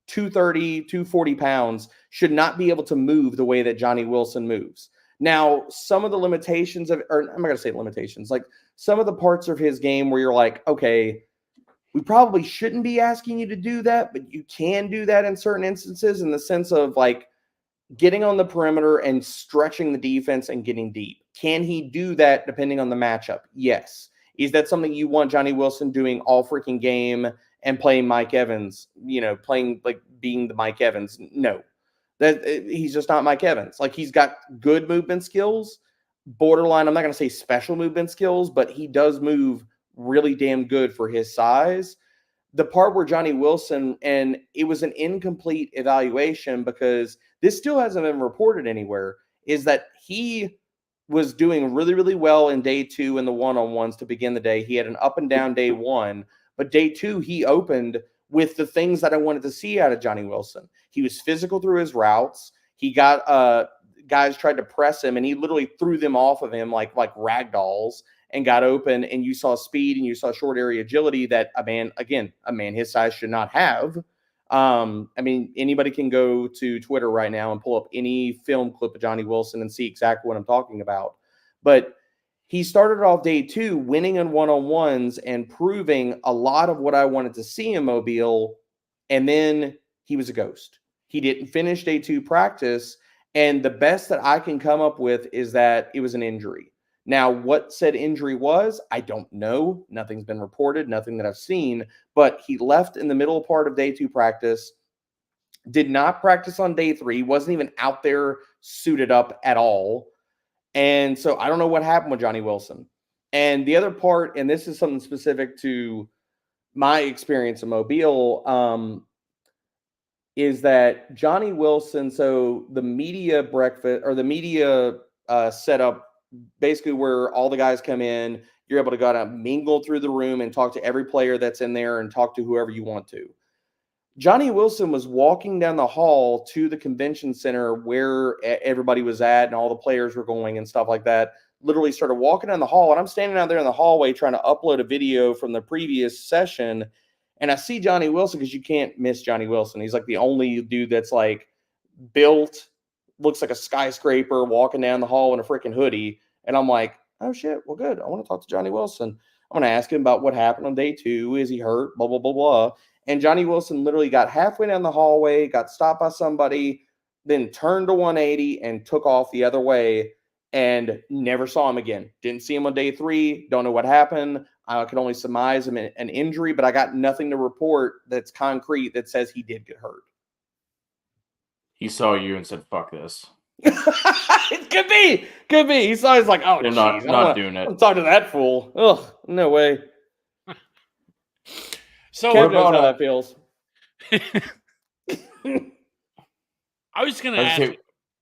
Speaker 2: 230, 240 pounds should not be able to move the way that Johnny Wilson moves. Now, some of the limitations or I'm not going to say limitations, like some of the parts of his game where you're like, okay, we probably shouldn't be asking you to do that, but you can do that in certain instances in the sense of like, getting on the perimeter and stretching the defense and getting deep. Can he do that depending on the matchup? Yes. Is that something you want Johnny Wilson doing all freaking game and playing Mike Evans, playing like being the Mike Evans? No. He's just not Mike Evans. Like he's got good movement skills, borderline, I'm not going to say special movement skills, but he does move really damn good for his size. The part where Johnny Wilson, and it was an incomplete evaluation because this still hasn't been reported anywhere, is that he was doing really, really well in day 2 in the one-on-ones to begin the day. He had an up and down day 1, but day 2 he opened with the things that I wanted to see out of Johnny Wilson. He was physical through his routes. He got guys tried to press him, and he literally threw them off of him like rag dolls and got open. And you saw speed and you saw short area agility that a man his size should not have. I mean, anybody can go to Twitter right now and pull up any film clip of Johnny Wilson and see exactly what I'm talking about. But he started off day 2 winning in one-on-ones and proving a lot of what I wanted to see in Mobile. And then he was a ghost. He didn't finish day 2 practice. And the best that I can come up with is that it was an injury. Now, what said injury was, I don't know. Nothing's been reported, nothing that I've seen. But he left in the middle part of day 2 practice, did not practice on day 3, wasn't even out there suited up at all. And so I don't know what happened with Johnny Wilson. And the other part, and this is something specific to my experience in Mobile, is that Johnny Wilson, so the media breakfast or the media setup, basically where all the guys come in, you're able to go out and mingle through the room and talk to every player that's in there and talk to whoever you want to. Johnny Wilson was walking down the hall to the convention center where everybody was at and all the players were going and stuff like that. Literally started walking down the hall, and I'm standing out there in the hallway trying to upload a video from the previous session. And I see Johnny Wilson, because you can't miss Johnny Wilson. He's like the only dude that's like built, looks like a skyscraper, walking down the hall in a freaking hoodie. And I'm like, oh shit, well good. I want to talk to Johnny Wilson. I'm going to ask him about what happened on day 2. Is he hurt? Blah, blah, blah, blah. And Johnny Wilson literally got halfway down the hallway, got stopped by somebody, then turned to 180 and took off the other way, and never saw him again. Didn't see him on day 3. Don't know what happened. I can only surmise him an injury, but I got nothing to report that's concrete that says he did get hurt.
Speaker 3: He saw you and said, fuck this.
Speaker 2: It could be. Could be. He saw, he's like, oh,
Speaker 3: They're
Speaker 2: geez,
Speaker 3: not doing it.
Speaker 2: I'm talking to that fool. Ugh, no way.
Speaker 1: So
Speaker 2: Kev knows how that feels.
Speaker 1: I was just going to ask.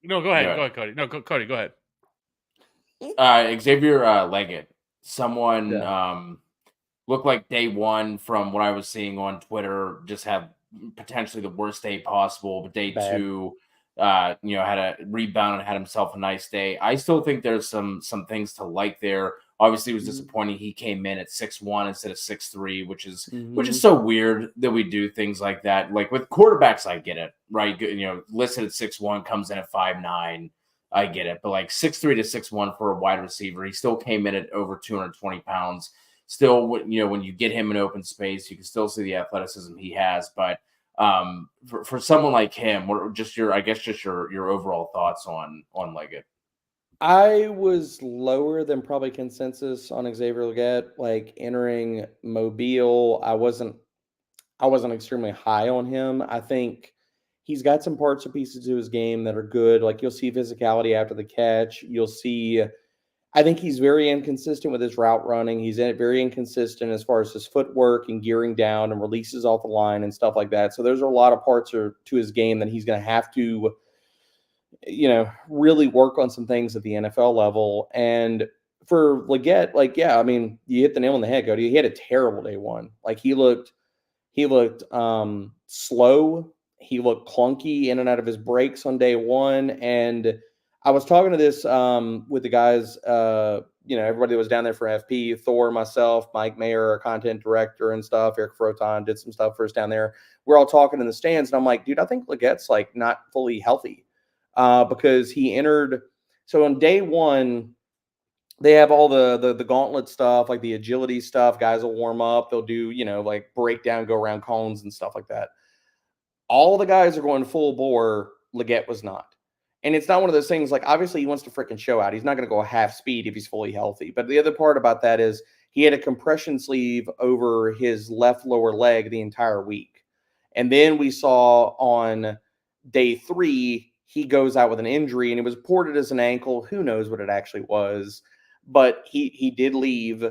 Speaker 1: No, go ahead. Go ahead, Cody. No, Cody, go ahead.
Speaker 3: Xavier Leggett. Someone looked like day 1 from what I was seeing on Twitter, just had potentially the worst day possible, but day 2 had a rebound and had himself a nice day. I still think there's some things to like there. Obviously, it was disappointing he came in at 6'1" instead of 6'3", which is so weird that we do things like that. Like with quarterbacks, I get it, right? Listed at 6'1", comes in at 5'9". I get it. But like 6'3" to 6'1" for a wide receiver, he still came in at over 220 pounds. Still, when you get him in open space, you can still see the athleticism he has. But for someone like him, what just your overall thoughts on Leggett?
Speaker 2: I was lower than probably consensus on Xavier Leggett. Like entering Mobile, I wasn't extremely high on him. I think he's got some parts or pieces to his game that are good. Like you'll see physicality after the catch. You'll see, I think he's very inconsistent with his route running. He's very inconsistent as far as his footwork and gearing down and releases off the line and stuff like that. So there's a lot of parts to his game that he's going to have to, really work on some things at the NFL level. And for Leggett, you hit the nail on the head, Cody. He had a terrible day 1. Like he looked slow. He looked clunky in and out of his breaks on day 1. And I was talking to this with the guys, everybody that was down there for FP, Thor, myself, Mike Mayer, our content director and stuff, Eric Froton did some stuff for us down there. We're all talking in the stands. And I'm like, dude, I think Legett's like not fully healthy because he entered. So on day 1, they have all the gauntlet stuff, like the agility stuff. Guys will warm up. They'll do, like breakdown, go around cones and stuff like that. All the guys are going full bore. Leggett was not. And it's not one of those things like, obviously he wants to freaking show out. He's not going to go half speed if he's fully healthy. But the other part about that is he had a compression sleeve over his left lower leg the entire week. And then we saw on day 3, he goes out with an injury, and it was reported as an ankle. Who knows what it actually was. But he did leave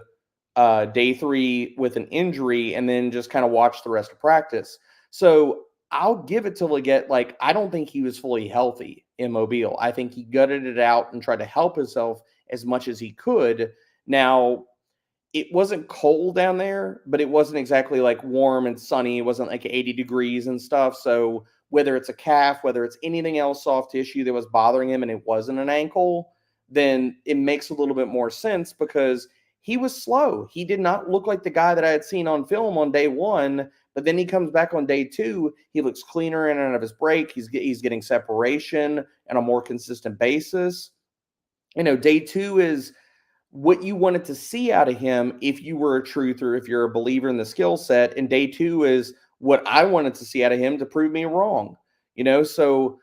Speaker 2: day 3 with an injury and then just kind of watched the rest of practice. So I'll give it to Leggett. Like, I don't think he was fully healthy in Mobile. I think he gutted it out and tried to help himself as much as he could. Now, it wasn't cold down there, but it wasn't exactly like warm and sunny. It wasn't like 80 degrees and stuff. So whether it's a calf, whether it's anything else soft tissue that was bothering him and it wasn't an ankle, then it makes a little bit more sense because he was slow. He did not look like the guy that I had seen on film on day one, but then he comes back on day two. He looks cleaner in and out of his break. He's getting separation on a more consistent basis. Day two is what you wanted to see out of him if you were a truther, if you're a believer in the skill set. And day two is what I wanted to see out of him to prove me wrong. So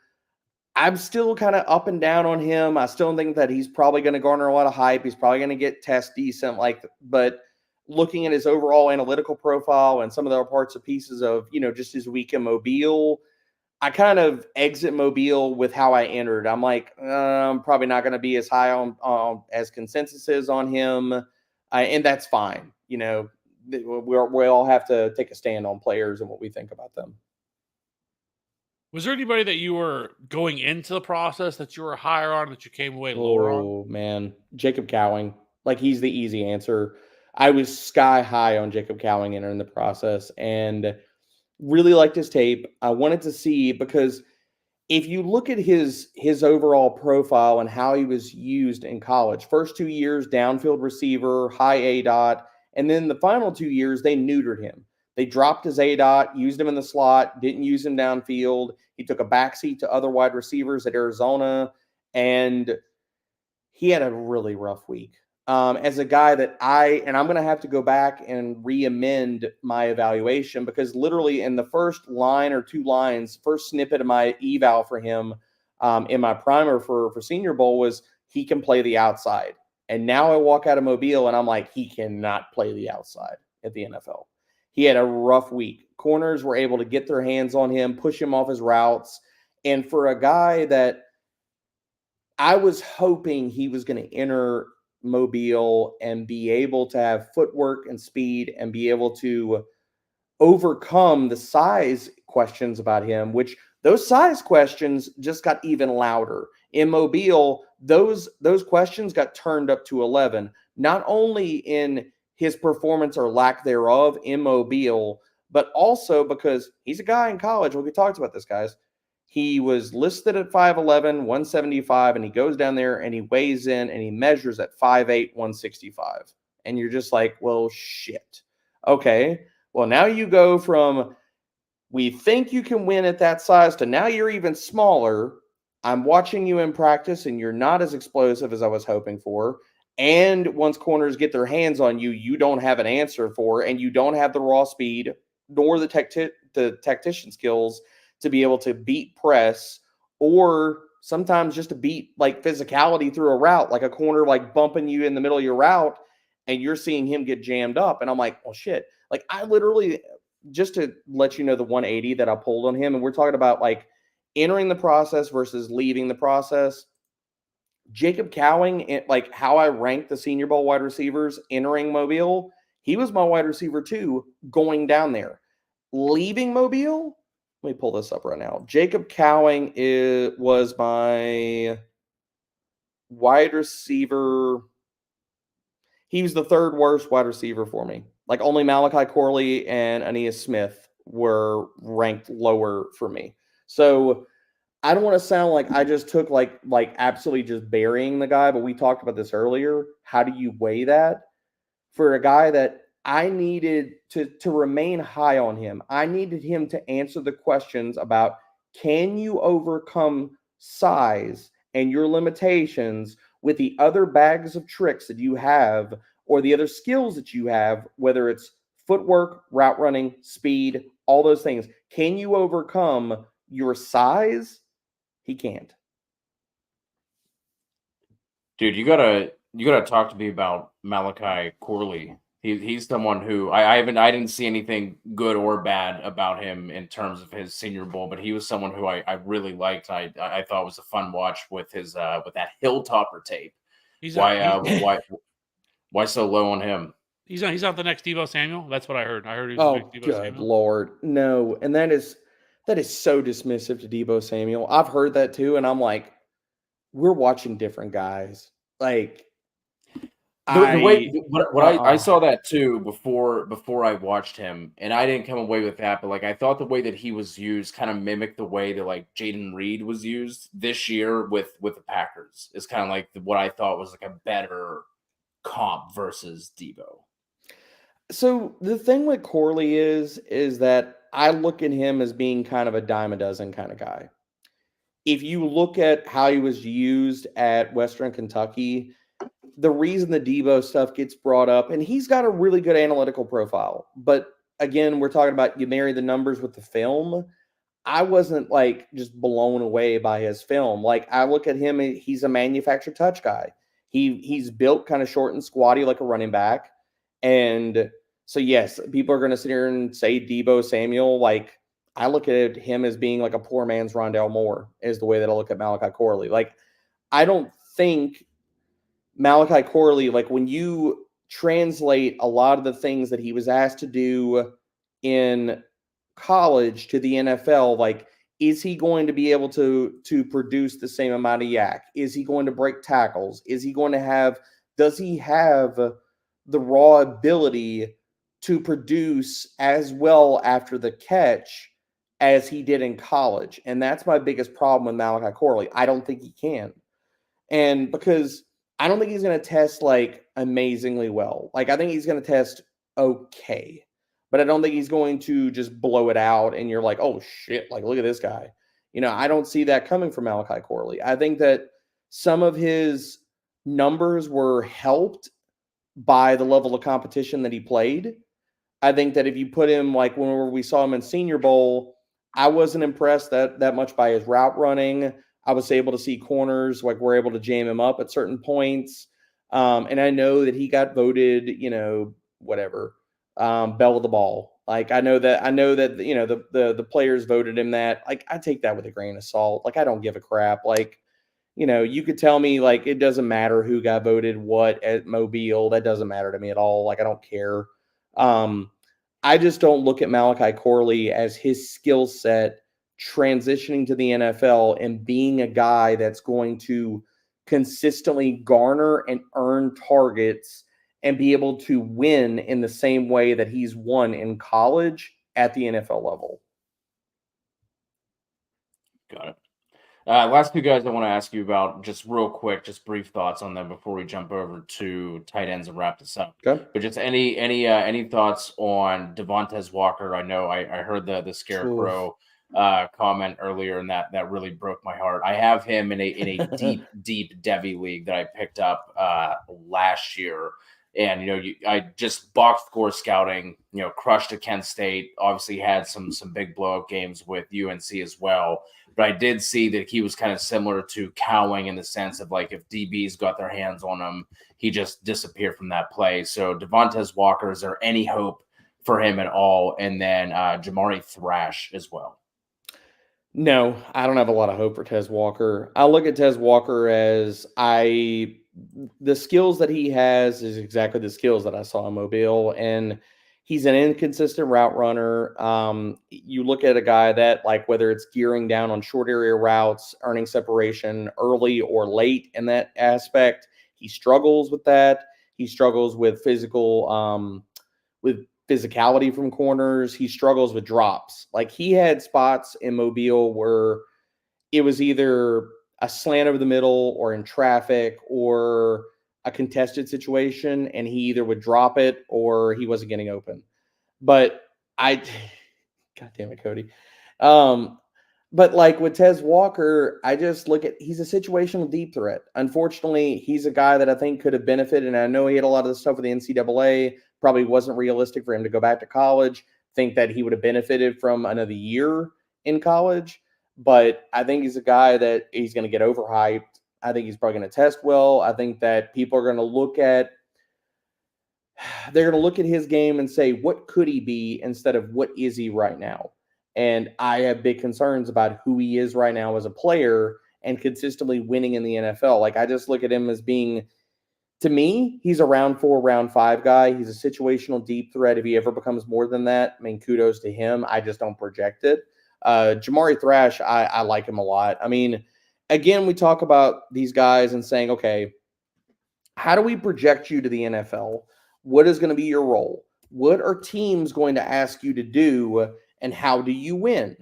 Speaker 2: I'm still kind of up and down on him. I still think that he's probably going to garner a lot of hype. He's probably going to get test decent, but looking at his overall analytical profile and some of the other parts and pieces of, just his week in Mobile, I kind of exit Mobile with how I entered. I'm like, I'm probably not going to be as high on as consensus is on him. And that's fine. We all have to take a stand on players and what we think about them.
Speaker 1: Was there anybody that you were going into the process that you were higher on that you came away lower on?
Speaker 2: Oh, man. Jacob Cowing. He's the easy answer. I was sky high on Jacob Cowing entering the process and really liked his tape. I wanted to see, because if you look at his overall profile and how he was used in college, first 2 years, downfield receiver, high ADOT, and then the final 2 years, they neutered him. They dropped his ADOT, used him in the slot, didn't use him downfield. He took a backseat to other wide receivers at Arizona, and he had a really rough week. As a guy that I'm going to have to go back and re-amend my evaluation, because literally in the first line or two lines, first snippet of my eval for him in my primer for Senior Bowl was he can play the outside. And now I walk out of Mobile and I'm like, he cannot play the outside at the NFL. He had a rough week. Corners were able to get their hands on him, push him off his routes. And for a guy that I was hoping he was going to enter Mobile and be able to have footwork and speed and be able to overcome the size questions about him, which those size questions just got even louder. In Mobile, those questions got turned up to 11, not only in his performance or lack thereof in Mobile, but also because he's a guy in college. We talked about this, guys. He was listed at 5'11", 175, and he goes down there and he weighs in and he measures at 5'8", 165. And you're just like, well, shit. Okay, well, now you go from we think you can win at that size to now you're even smaller. I'm watching you in practice and you're not as explosive as I was hoping for. And once corners get their hands on you, you don't have an answer for, and you don't have the raw speed nor the tactician skills to be able to beat press, or sometimes just to beat physicality through a route, like a corner bumping you in the middle of your route and you're seeing him get jammed up. And I'm like, well, shit. I literally, just to let you know the 180 that I pulled on him, and we're talking about entering the process versus leaving the process. Jacob Cowing, how I ranked the Senior Bowl wide receivers entering Mobile, he was my wide receiver too going down there. Leaving Mobile, let me pull this up right now. Jacob Cowing was my wide receiver. He was the third worst wide receiver for me. Only Malachi Corley and Aeneas Smith were ranked lower for me. So I don't want to sound like I just took absolutely just burying the guy, but we talked about this earlier. How do you weigh that? For a guy that I needed to remain high on him, I needed him to answer the questions about, can you overcome size and your limitations with the other bags of tricks that you have or the other skills that you have, whether it's footwork, route running, speed, all those things. Can you overcome your size? He can't.
Speaker 3: Dude, you gotta talk to me about Malachi Corley. He's someone who I didn't see anything good or bad about him in terms of his Senior Bowl, but he was someone who I really liked. I thought was a fun watch with his with that Hilltopper tape. Why so low on him?
Speaker 1: He's not the next Deebo Samuel. That's what I heard. I heard he was the next Deebo Samuel.
Speaker 2: Good Lord, no! And that is so dismissive to Deebo Samuel. I've heard that too, and I'm like, we're watching different guys.
Speaker 3: The way
Speaker 2: I
Speaker 3: what I saw that too before I watched him, and I didn't come away with that, but like I thought the way that he was used kind of mimicked the way that like Jaden Reed was used this year with the Packers. Is kind of like what I thought was like a better comp versus Debo.
Speaker 2: So the thing with Corley is that I look at him as being kind of a dime a dozen kind of guy. If you look at how he was used at Western Kentucky, the reason the Debo stuff gets brought up, and he's got a really good analytical profile, but again, we're talking about you marry the numbers with the film. I wasn't like just blown away by his film. Like I look at him, he's a manufactured touch guy. He's built kind of short and squatty like a running back. And so yes, people are going to sit here and say Debo Samuel. Like I look at him as being like a poor man's Rondell Moore is the way that I look at Malachi Corley. Like I don't think Malachi Corley, like when you translate a lot of the things that he was asked to do in college to the NFL, like is he going to be able to produce the same amount of yak? Is he going to break tackles? Is he going to have does he have the raw ability to produce as well after the catch as he did in college? And that's my biggest problem with Malachi Corley. I don't think he can. And because I don't think he's going to test like amazingly well. Like I think he's going to test okay, but I don't think he's going to just blow it out and you're like, oh shit, like look at this guy. I don't see that coming from Malachi Corley. I think that some of his numbers were helped by the level of competition that he played. I think that if you put him like when we saw him in Senior Bowl, I wasn't impressed that much by his route running. I was able to see corners, like we're able to jam him up at certain points. And I know that he got voted, whatever, bell of the ball. Like I know that, the players voted him that. Like I take that with a grain of salt. Like I don't give a crap. Like, you could tell me like it doesn't matter who got voted what at Mobile. That doesn't matter to me at all. Like I don't care. I just don't look at Malachi Corley as his skill set transitioning to the NFL and being a guy that's going to consistently garner and earn targets and be able to win in the same way that he's won in college at the NFL level.
Speaker 3: Got it. Last two guys I want to ask you about, just real quick, just brief thoughts on them before we jump over to tight ends and wrap this up.
Speaker 2: Okay.
Speaker 3: But just any thoughts on Devontae Walker? I know I heard the Scarecrow comment earlier, and that really broke my heart. I have him in a deep Devy league that I picked up last year. And I just box score scouting. Crushed at Kent State. Obviously had some big blow up games with UNC as well. But I did see that he was kind of similar to Cowing in the sense of like if DBs got their hands on him, he just disappeared from that play. So Devontae Walker, is there any hope for him at all? And then Jamari Thrash as well.
Speaker 2: No, I don't have a lot of hope for Tez Walker. I look at Tez Walker as the skills that he has is exactly the skills that I saw in Mobile, and he's an inconsistent route runner. You look at a guy that, like, whether it's gearing down on short area routes, earning separation early or late in that aspect, he struggles with that. He struggles with physicality from corners. He struggles with drops. Like he had spots in Mobile where it was either a slant over the middle or in traffic or a contested situation, and he either would drop it or he wasn't getting open. But God damn it, Cody. But like with Tez Walker, I just look at, he's a situational deep threat. Unfortunately, he's a guy that I think could have benefited. And I know he had a lot of the stuff with the NCAA. Probably wasn't realistic for him to go back to college. Think that he would have benefited from another year in college. But I think he's a guy that he's going to get overhyped. I think he's probably going to test well. I think that people are going to look at his game and say, what could he be instead of what is he right now? And I have big concerns about who he is right now as a player and consistently winning in the NFL. Like I just look at him as being, to me, he's a round 4, round 5 guy. He's a situational deep threat. If he ever becomes more than that, I mean, kudos to him. I just don't project it. Jamari Thrash, I like him a lot. I mean, again, we talk about these guys and saying, okay, how do we project you to the NFL? What is going to be your role? What are teams going to ask you to do, and how do you win?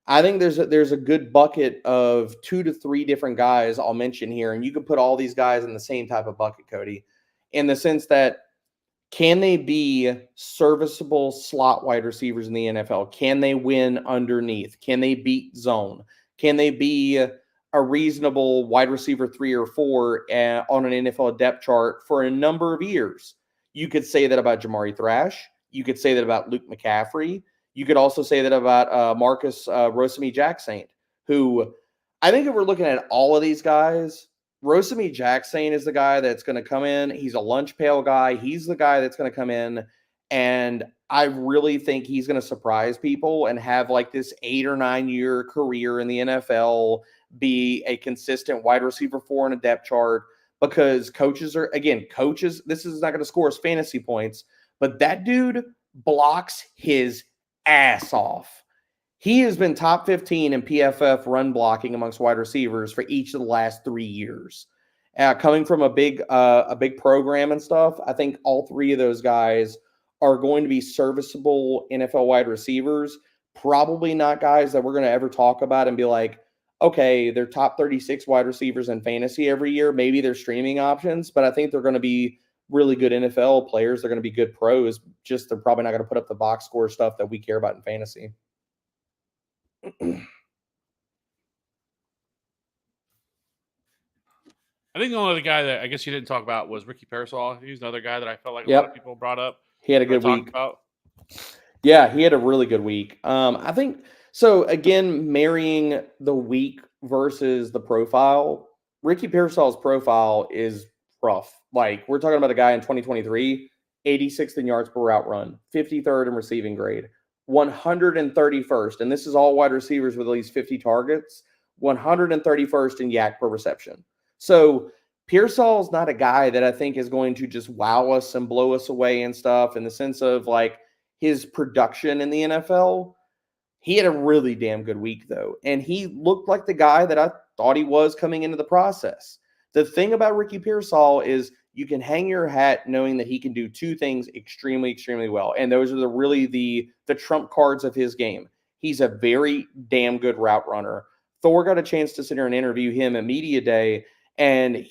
Speaker 2: I think there's a good bucket of 2 to 3 different guys I'll mention here, and you can put all these guys in the same type of bucket, Cody, in the sense that can they be serviceable slot wide receivers in the NFL? Can they win underneath? Can they beat zone? Can they be a reasonable wide receiver 3 or 4 on an NFL depth chart for a number of years? You could say that about Jamari Thrash. You could say that about Luke McCaffrey. You could also say that about Marcus Rosemy-Jacksaint, who I think if we're looking at all of these guys, Rosemy-Jacksaint is the guy that's going to come in. He's a lunch pail guy. He's the guy that's going to come in, and I really think he's going to surprise people and have like this 8 or 9 year career in the NFL, be a consistent wide receiver 4 in a depth chart, because coaches, this is not going to score us fantasy points, but that dude blocks his ass off. He has been top 15 in PFF run blocking amongst wide receivers for each of the last 3 years. Coming from a big program and stuff, I think all 3 of those guys are going to be serviceable NFL wide receivers. Probably not guys that we're going to ever talk about and be like, okay, they're top 36 wide receivers in fantasy every year. Maybe they're streaming options, but I think they're going to be really good NFL players. They're going to be good pros. Just they're probably not going to put up the box score stuff that we care about in fantasy.
Speaker 1: I think the only other guy that I guess you didn't talk about was Ricky Pearsall. He's another guy that I felt like a lot of people brought up.
Speaker 2: He had a good week. Yeah, he had a really good week. I think so. Again, marrying the week versus the profile, Ricky Pearsall's profile is rough. Like, we're talking about a guy in 2023, 86th in yards per route run, 53rd in receiving grade, 131st, and this is all wide receivers with at least 50 targets, 131st in YAC per reception. So Pearsall's not a guy that I think is going to just wow us and blow us away and stuff in the sense of like his production in the NFL. He had a really damn good week though, and he looked like the guy that I thought he was coming into the process. The thing about Ricky Pearsall is you can hang your hat knowing that he can do 2 things extremely, extremely well. And those are the trump cards of his game. He's a very damn good route runner. Thor got a chance to sit here and interview him at Media Day. And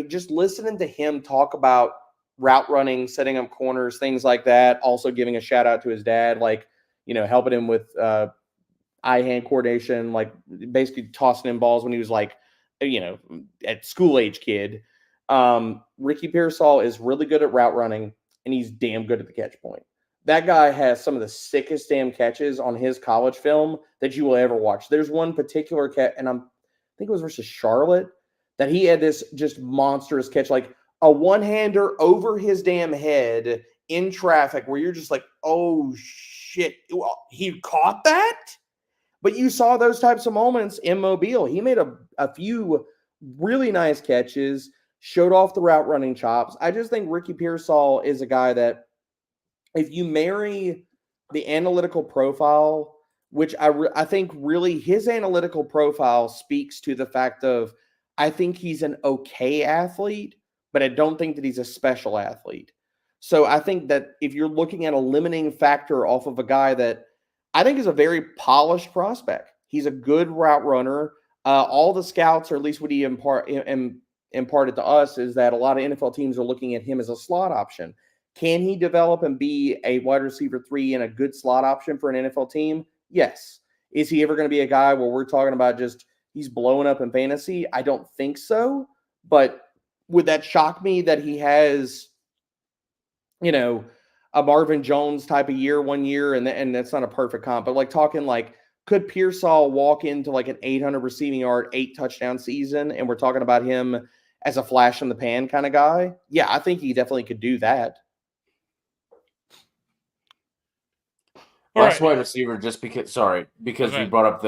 Speaker 2: just listening to him talk about route running, setting up corners, things like that, also giving a shout out to his dad, like, helping him with eye-hand coordination, like basically tossing him balls when he was like, at school age kid. Ricky Pearsall is really good at route running, and he's damn good at the catch point. That guy has some of the sickest damn catches on his college film that you will ever watch. There's one particular catch, and I think it was versus Charlotte, that he had this just monstrous catch, like a one-hander over his damn head in traffic where you're just like, oh, shit, he caught that? But you saw those types of moments in Mobile. He made a few really nice catches, showed off the route running chops. I just think Ricky Pearsall is a guy that if you marry the analytical profile, which I think really his analytical profile speaks to the fact of I think he's an okay athlete, but I don't think that he's a special athlete. So I think that if you're looking at a limiting factor off of a guy that I think is a very polished prospect, he's a good route runner. All the scouts, or at least what he imparted to us, is that a lot of NFL teams are looking at him as a slot option. Can he develop and be a wide receiver 3 and a good slot option for an NFL team? Yes. Is he ever going to be a guy where we're talking about just he's blowing up in fantasy? I don't think so. But would that shock me that he has, a Marvin Jones type of year 1 year, and that's not a perfect comp, but like talking like, could Pearsall walk into like an 800 receiving yard, 8 touchdown season, and we're talking about him as a flash in the pan kind of guy? Yeah, I think he definitely could do that.
Speaker 3: Last wide receiver, just because we brought up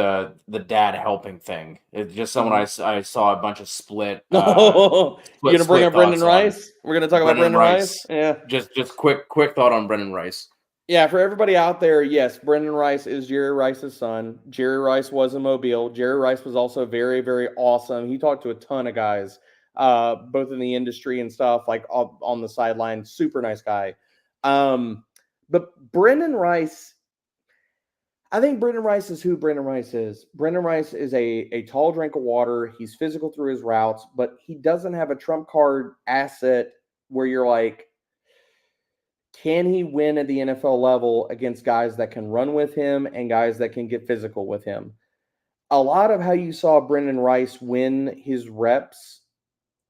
Speaker 3: the dad helping thing. It's just someone I saw a bunch of split.
Speaker 2: You're gonna bring up Brendan Rice? We're gonna talk about Brendan Rice. Yeah.
Speaker 3: Just quick thought on Brendan Rice.
Speaker 2: Yeah, for everybody out there, yes, Brendan Rice is Jerry Rice's son. Jerry Rice was in Mobile. Jerry Rice was also very, very awesome. He talked to a ton of guys both in the industry and stuff, like on the sideline. Super nice guy. But Brendan Rice, I think Brendan Rice is who Brendan Rice is. Brendan Rice is a tall drink of water. He's physical through his routes, but he doesn't have a trump card asset where you're like, can he win at the NFL level against guys that can run with him and guys that can get physical with him? A lot of how you saw Brendan Rice win his reps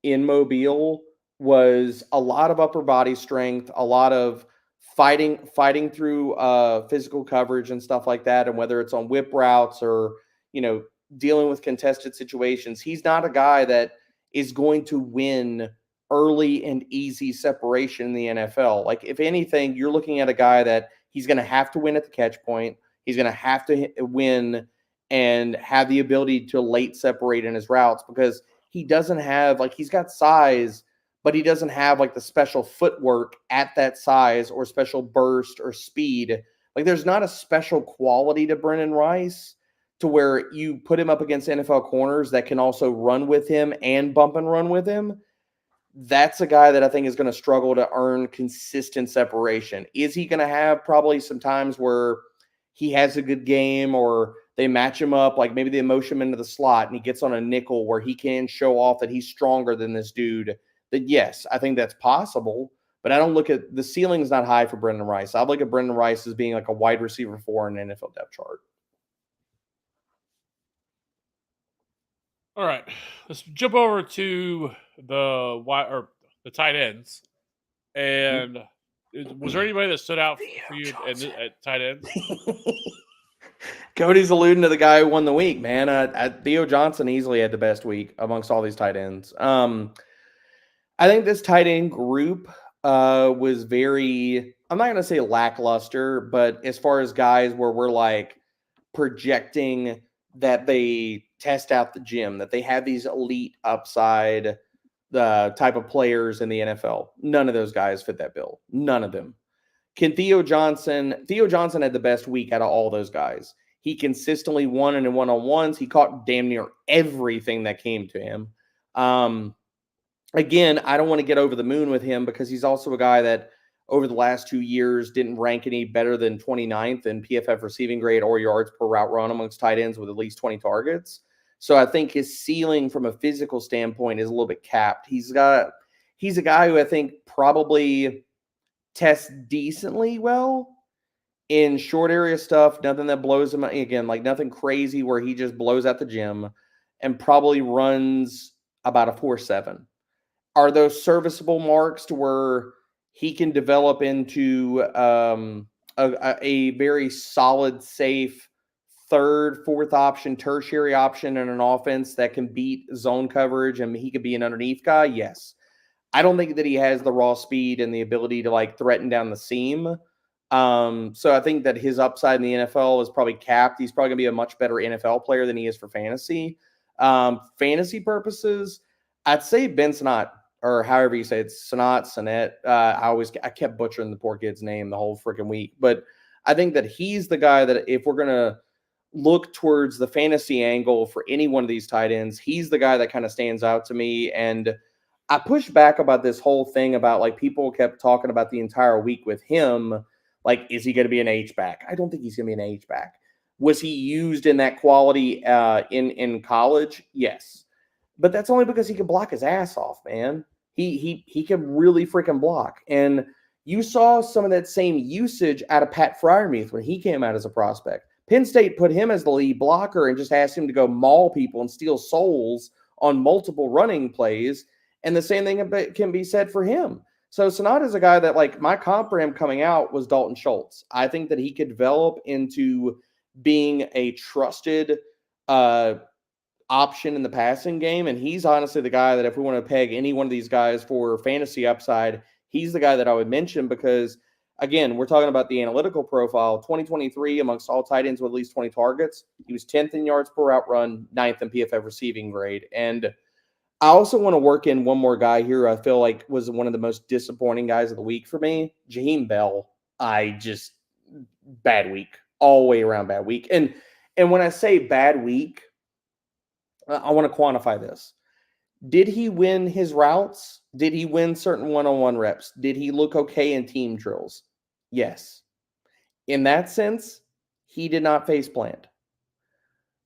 Speaker 2: in Mobile was a lot of upper body strength, a lot of fighting through physical coverage and stuff like that. And whether it's on whip routes or, dealing with contested situations, he's not a guy that is going to win early and easy separation in the NFL. Like, if anything, you're looking at a guy that he's going to have to win at the catch point. He's going to have to win and have the ability to late separate in his routes, because he doesn't have, like, he's got size, but he doesn't have like the special footwork at that size or special burst or speed. Like, there's not a special quality to Brendan Rice to where you put him up against NFL corners that can also run with him and bump and run with him. That's a guy that I think is going to struggle to earn consistent separation. Is he going to have probably some times where he has a good game, or they match him up, like maybe they motion him into the slot and he gets on a nickel where he can show off that he's stronger than this dude? That, yes, I think that's possible, but I don't look at the ceiling's not high for Brendan Rice. I look at Brendan Rice as being like a wide receiver 4 in an NFL depth chart.
Speaker 1: All right, let's jump over to the tight ends. And was there anybody that stood out for you at tight ends?
Speaker 2: Cody's alluding to the guy who won the week, man. Theo Johnson easily had the best week amongst all these tight ends. I think this tight end group was very, I'm not going to say lackluster, but as far as guys where we're like projecting that they test out the gym, that they have these elite upside type of players in the NFL, none of those guys fit that bill. None of them. Theo Johnson had the best week out of all those guys. He consistently won in one-on-ones. He caught damn near everything that came to him. Again, I don't want to get over the moon with him because he's also a guy that over the last 2 years didn't rank any better than 29th in PFF receiving grade or yards per route run amongst tight ends with at least 20 targets. So I think his ceiling from a physical standpoint is a little bit capped. He's a guy who I think probably tests decently well in short area stuff, nothing that blows him, again, like nothing crazy where he just blows out the gym, and probably runs about a 4.7. Are those serviceable marks to where he can develop into a very solid, safe third, fourth option, tertiary option in an offense that can beat zone coverage and he could be an underneath guy? Yes. I don't think that he has the raw speed and the ability to like threaten down the seam. So I think that his upside in the NFL is probably capped. He's probably going to be a much better NFL player than he is for fantasy. Fantasy purposes, I'd say Ben Sinnott, or however you say it, Sinnott. I kept butchering the poor kid's name the whole freaking week. But I think that he's the guy that if we're going to look towards the fantasy angle for any one of these tight ends, he's the guy that kind of stands out to me. And I pushed back about this whole thing about like people kept talking about the entire week with him. Like, is he going to be an H-back? I don't think he's going to be an H-back. Was he used in that quality in college? Yes. But that's only because he can block his ass off, man. He can really freaking block. And you saw some of that same usage out of Pat Freiermuth when he came out as a prospect. Penn State put him as the lead blocker and just asked him to go maul people and steal souls on multiple running plays. And the same thing can be said for him. So Sinnott is a guy that, like, my comp for him coming out was Dalton Schultz. I think that he could develop into being a trusted option in the passing game. And he's honestly the guy that if we want to peg any one of these guys for fantasy upside, he's the guy that I would mention because, again, we're talking about the analytical profile. 2023 amongst all tight ends with at least 20 targets. He was 10th in yards per route run, 9th in PFF receiving grade. And I also want to work in one more guy here I feel like was one of the most disappointing guys of the week for me, Jaheim Bell. Bad week, all the way around bad week. And when I say bad week, I want to quantify this. Did he win his routes? Did he win certain one-on-one reps? Did he look okay in team drills? Yes. In that sense, he did not face plant.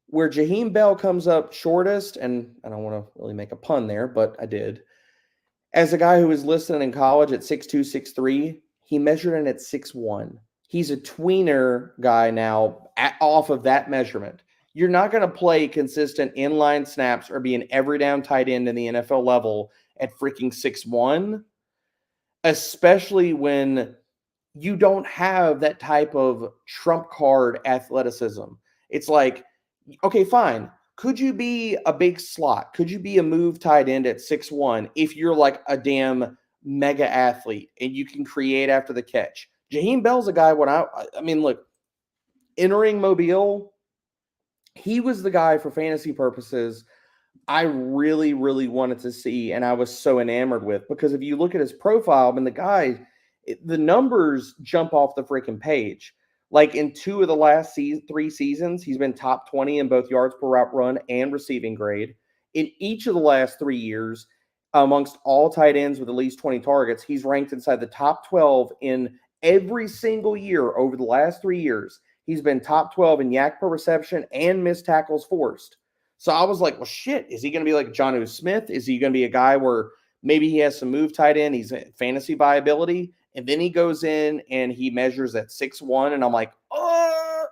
Speaker 2: Where Jaheim Bell comes up shortest, and I don't want to really make a pun there, but I did. As a guy who was listed in college at 6'2", 6'3", he measured in at 6'1". He's a tweener guy now off of that measurement. You're not going to play consistent inline snaps or be an every down tight end in the NFL level at freaking 6'1", especially when you don't have that type of trump card athleticism. It's like, okay, fine. Could you be a big slot? Could you be a move tight end at 6'1" if you're like a damn mega athlete and you can create after the catch? Jaheim Bell's a guy look, entering Mobile, he was the guy for fantasy purposes I really, really wanted to see, and I was so enamored with, because if you look at his profile, the numbers jump off the freaking page. Like in 2 of the last 3 seasons, he's been top 20 in both yards per route run and receiving grade. In each of the last 3 years, amongst all tight ends with at least 20 targets, he's ranked inside the top 12 in every single year over the last 3 years. He's been top 12 in yak per reception and missed tackles forced. So I was like, well, shit, is he going to be like Jonnu Smith? Is he going to be a guy where maybe he has some move tight end, he's fantasy viability, and then he goes in and he measures at 6'1", and I'm like, oh,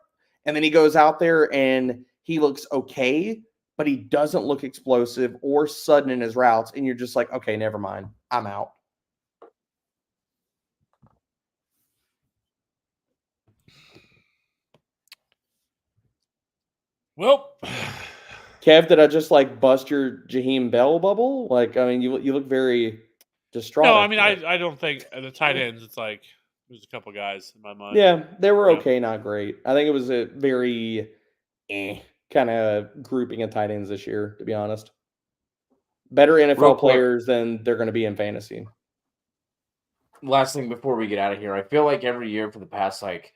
Speaker 2: and then he goes out there and he looks okay, but he doesn't look explosive or sudden in his routes, and you're just like, okay, never mind, I'm out.
Speaker 1: Well,
Speaker 2: Kev, did I just like bust your Jaheim Bell bubble? Like, I mean, you look very distraught.
Speaker 1: No, I mean, I don't think the tight ends. It's like there's a couple guys in my mind.
Speaker 2: Yeah, they were okay, not great. I think it was a very kind of grouping of tight ends this year, to be honest. Better NFL players than they're going to be in fantasy.
Speaker 3: Last thing before we get out of here, I feel like every year for the past like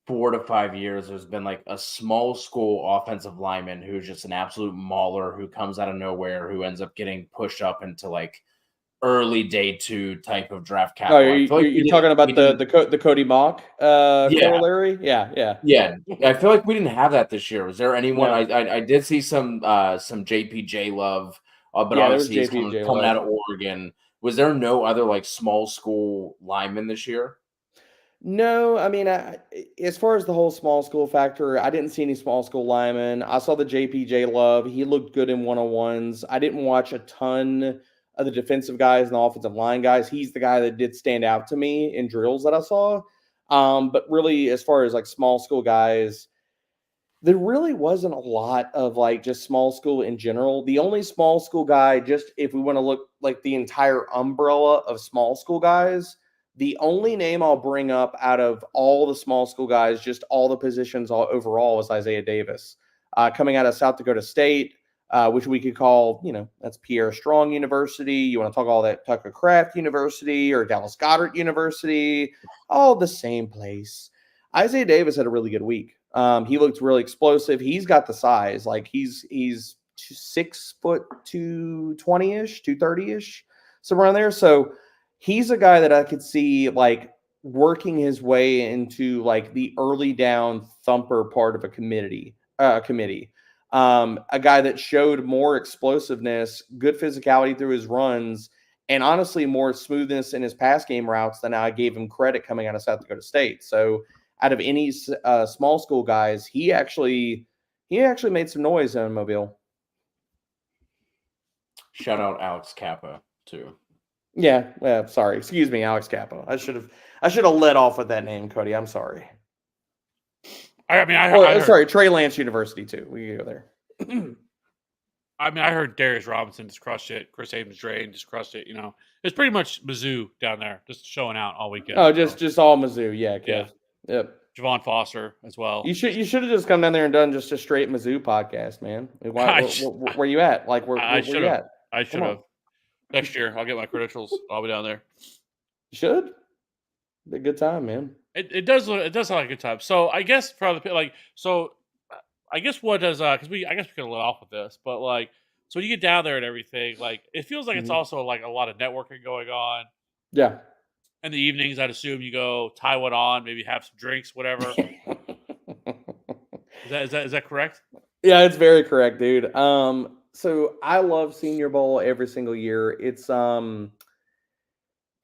Speaker 3: 4 to 5 years, there's been like a small school offensive lineman who's just an absolute mauler who comes out of nowhere, who ends up getting pushed up into like early day 2 type of draft capital.
Speaker 2: Oh, you're talking about the Cody Mauch corollary? Yeah.
Speaker 3: I feel like we didn't have that this year. Was there anyone? No. I did see some JPJ love, but obviously he's coming out of Oregon. Was there no other like small school lineman this year?
Speaker 2: No, I mean, as far as the whole small school factor, I didn't see any small school linemen. I saw the JPJ Love. He looked good in one-on-ones. I didn't watch a ton of the defensive guys and the offensive line guys. He's the guy that did stand out to me in drills that I saw. But really, as far as like small school guys, there really wasn't a lot of like just small school in general. The only small school guy, just if we want to look like the entire umbrella of small school guys, the only name I'll bring up out of all the small school guys, just all the positions overall, is Isaiah Davis, coming out of South Dakota State, which we could call, that's Pierre Strong University. You want to talk all that Tucker Kraft University or Dallas Goddard University, all the same place. Isaiah Davis had a really good week. He looked really explosive. He's got the size. Like he's 6 foot 220-ish, 230-ish, somewhere around there. So he's a guy that I could see like working his way into like the early down thumper part of a committee. A guy that showed more explosiveness, good physicality through his runs, and honestly more smoothness in his pass game routes than I gave him credit coming out of South Dakota State. So out of any small school guys, he actually made some noise in Mobile.
Speaker 3: Shout out Alex Kappa too.
Speaker 2: Yeah, sorry. Excuse me, Alex Kappa. I should have let off with that name, Cody. I'm sorry.
Speaker 1: I heard,
Speaker 2: sorry, Trey Lance University too. We can go there.
Speaker 1: I heard Darius Robinson just crushed it. Chris Abrams-Drain just crushed it. It's pretty much Mizzou down there, just showing out all weekend.
Speaker 2: Oh, just all Mizzou. Yeah. Yep.
Speaker 1: Javon Foster as well.
Speaker 2: You should have just come down there and done just a straight Mizzou podcast, man. Where you at? Like where you at?
Speaker 1: I should have. Next year, I'll get my credentials. I'll be down there.
Speaker 2: You should. Be a good time, man.
Speaker 1: It does sound like a good time. So I guess I guess what does because we could have let off with this, but like So when you get down there and everything, like it feels like it's
Speaker 2: Mhm.
Speaker 1: also like a lot of networking going on.
Speaker 2: Yeah.
Speaker 1: In the evenings, I'd assume you go tie one on, maybe have some drinks, whatever. Is that correct?
Speaker 2: Yeah, it's very correct, dude. So I love Senior Bowl every single year.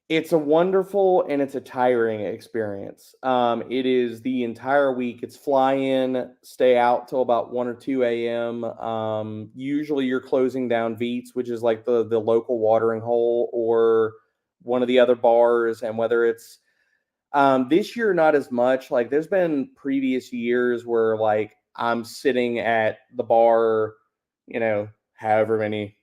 Speaker 2: It's a wonderful and it's a tiring experience. It is the entire week. It's fly in, stay out till about 1 or 2 a.m. Usually you're closing down Veets, which is like the local watering hole, or one of the other bars. And whether it's this year, not as much. Like there's been previous years where like I'm sitting at the bar, however many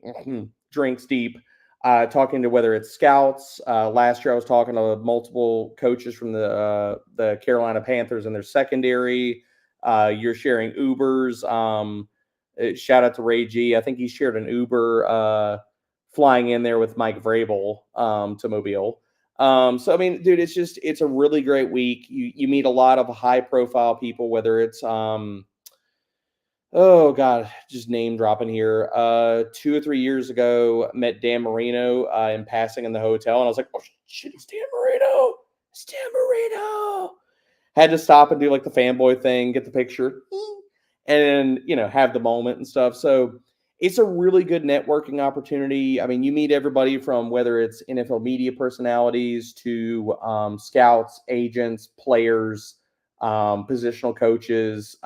Speaker 2: drinks deep, talking to whether it's scouts. Last year, I was talking to multiple coaches from the Carolina Panthers and their secondary. You're sharing Ubers. Shout out to Ray G. I think he shared an Uber flying in there with Mike Vrabel to Mobile. So I mean, dude, it's a really great week. You meet a lot of high profile people, whether it's oh god, just name dropping here. 2 or 3 years ago, met Dan Marino in passing in the hotel, and I was like, oh shit, it's Dan Marino. It's Dan Marino. Had to stop and do like the fanboy thing, get the picture, and have the moment and stuff. So it's a really good networking opportunity. I mean, you meet everybody from whether it's NFL media personalities to scouts, agents, players, positional coaches.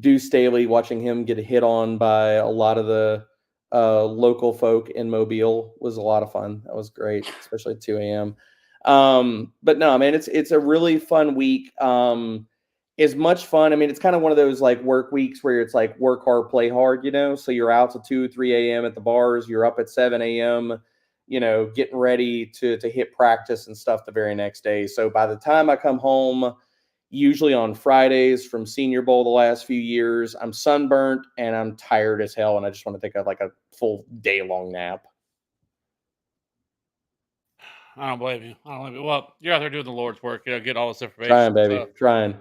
Speaker 2: Deuce Staley, watching him get hit on by a lot of the local folk in Mobile was a lot of fun. That was great, especially at 2 a.m. But no, man, it's a really fun week. Is much fun. I mean, it's kind of one of those like work weeks where it's like work hard, play hard, So you're out till 2, 3 a.m. at the bars. You're up at 7 a.m., getting ready to hit practice and stuff the very next day. So by the time I come home, usually on Fridays from Senior Bowl the last few years, I'm sunburnt and I'm tired as hell. And I just want to take a full day long nap.
Speaker 1: I don't blame you. Well, you're out there doing the Lord's work, getting all this information.
Speaker 2: Trying, baby.
Speaker 1: So,
Speaker 2: Trying.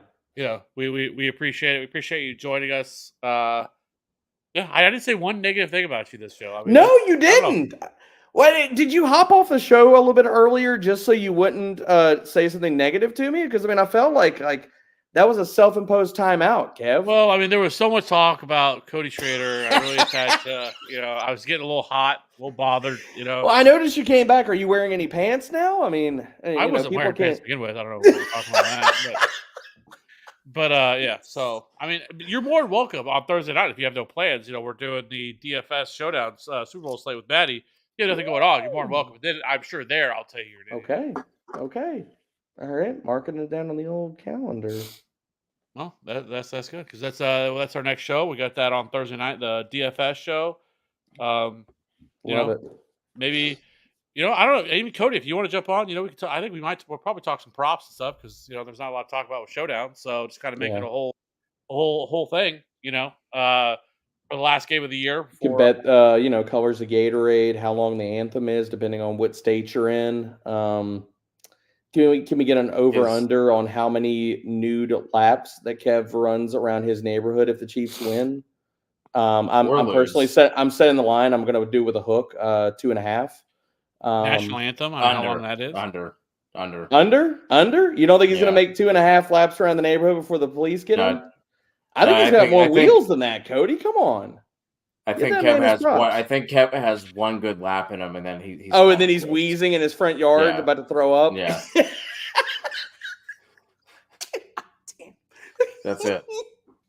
Speaker 1: we appreciate it. We appreciate you joining us. I didn't say one negative thing about you this show. I mean,
Speaker 2: no, you didn't. What did you hop off the show a little bit earlier just so you wouldn't say something negative to me? Because I mean, I felt like that was a self-imposed timeout, Kev.
Speaker 1: Well, I mean, there was so much talk about Cody Schrader. I really had to, I was getting a little hot, a little bothered.
Speaker 2: Well, I noticed you came back. Are you wearing any pants now? I mean,
Speaker 1: I wasn't wearing pants to begin with. I don't know what we're talking about that. But yeah, so I mean, you're more than welcome on Thursday night if you have no plans. We're doing the DFS Showdown Super Bowl slate with Maddie. You have nothing going on. You're more than welcome. But then I'm sure I'll tell you your name.
Speaker 2: Okay. All right, marking it down on the old calendar.
Speaker 1: Well, that's good because that's our next show. We got that on Thursday night, the DFS show.
Speaker 2: Love it.
Speaker 1: Maybe. I don't know. Even Cody, if you want to jump on, we can. I think we'll probably talk some props and stuff because there's not a lot to talk about with Showdown. So just kind of make it a whole thing. For the last game of the year.
Speaker 2: You can bet, colors of Gatorade, how long the anthem is, depending on what state you're in. Can we get an over/under on how many nude laps that Kev runs around his neighborhood if the Chiefs win? I'm personally setting the line. I'm going to do with a hook, 2.5.
Speaker 1: National anthem. I don't know how long that is.
Speaker 2: Under. You don't think he's going to make 2.5 laps around the neighborhood before the police get him? I think he's got more wheels than that, Cody. Come on.
Speaker 3: I think Kev has one. I think Kev has one good lap in him, and then he's
Speaker 2: and then he's wheezing in his front yard, about to throw up.
Speaker 3: Yeah. That's it.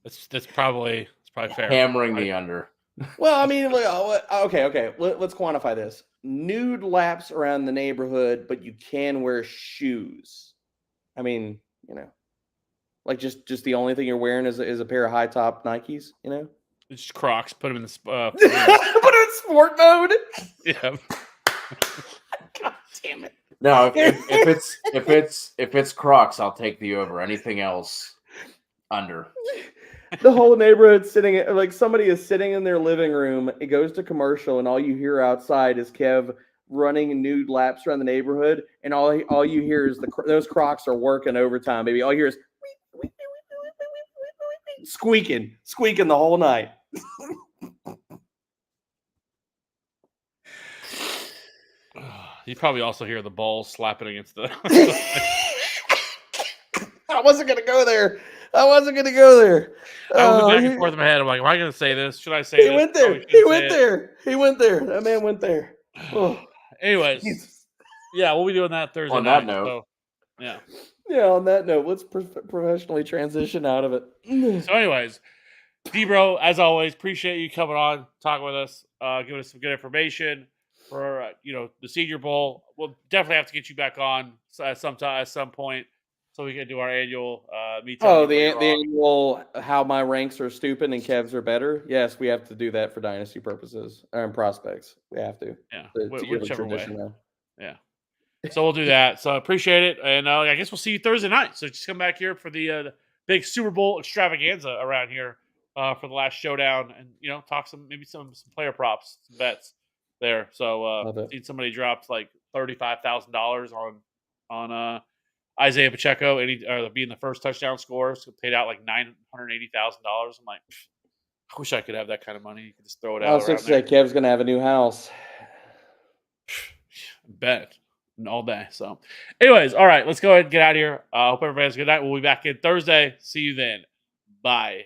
Speaker 1: It's probably fair.
Speaker 3: Hammering the under.
Speaker 2: Well, I mean, okay. Let's quantify this. Nude laps around the neighborhood, but you can wear shoes. I mean, like just the only thing you're wearing is a pair of high top Nikes.
Speaker 1: It's just Crocs. Put them in the
Speaker 2: put them in sport mode.
Speaker 1: Yeah.
Speaker 2: God damn it.
Speaker 3: No, if it's Crocs, I'll take the over. Anything else, under.
Speaker 2: The whole neighborhood somebody is sitting in their living room. It goes to commercial, and all you hear outside is Kev running nude laps around the neighborhood, and all you hear is those Crocs are working overtime, baby. All you hear is squeaking the whole night.
Speaker 1: You probably also hear the ball slapping against the.
Speaker 2: I wasn't gonna go there. I wasn't gonna go there.
Speaker 1: I was back and
Speaker 2: He,
Speaker 1: forth in my head. I'm like, am I going to say this? Should I say
Speaker 2: he
Speaker 1: this?
Speaker 2: went
Speaker 1: Probably
Speaker 2: there. He
Speaker 1: shouldn't say
Speaker 2: went
Speaker 1: it.
Speaker 2: there. He went there. That man went there. Oh,
Speaker 1: Anyways,
Speaker 2: Jesus.
Speaker 1: yeah, we'll be doing that Thursday
Speaker 3: On
Speaker 1: night.
Speaker 3: that note.
Speaker 1: So, yeah.
Speaker 2: Yeah. On that note, let's professionally transition out of it.
Speaker 1: So, anyways, D-Bro, as always, appreciate you coming on, talking with us, giving us some good information for the Senior Bowl. We'll definitely have to get you back on at some point, so we can do our annual me telling
Speaker 2: Oh,
Speaker 1: you
Speaker 2: the
Speaker 1: what you're wrong.
Speaker 2: annual how my ranks are stupid and Kev's are better. Yes, we have to do that for dynasty purposes and prospects. We have to.
Speaker 1: Yeah,
Speaker 2: To give a
Speaker 1: whichever way.
Speaker 2: tradition now.
Speaker 1: Yeah. So we'll do that. So I appreciate it, and I guess we'll see you Thursday night. So just come back here for the big Super Bowl extravaganza around here for the last showdown, and talk some player props, some bets there. So
Speaker 2: Love it.
Speaker 1: seen somebody dropped like $35,000 on Isaiah Pacheco, being the first touchdown scorer, so paid out like $980,000. I'm like, I wish I could have that kind of money. You could just throw it
Speaker 2: I
Speaker 1: out
Speaker 2: was
Speaker 1: around
Speaker 2: just say
Speaker 1: there.
Speaker 2: Kev's gonna have a new house.
Speaker 1: Bet all day. So, anyways, all right, let's go ahead and get out of here. Hope everybody has a good night. We'll be back in Thursday. See you then. Bye.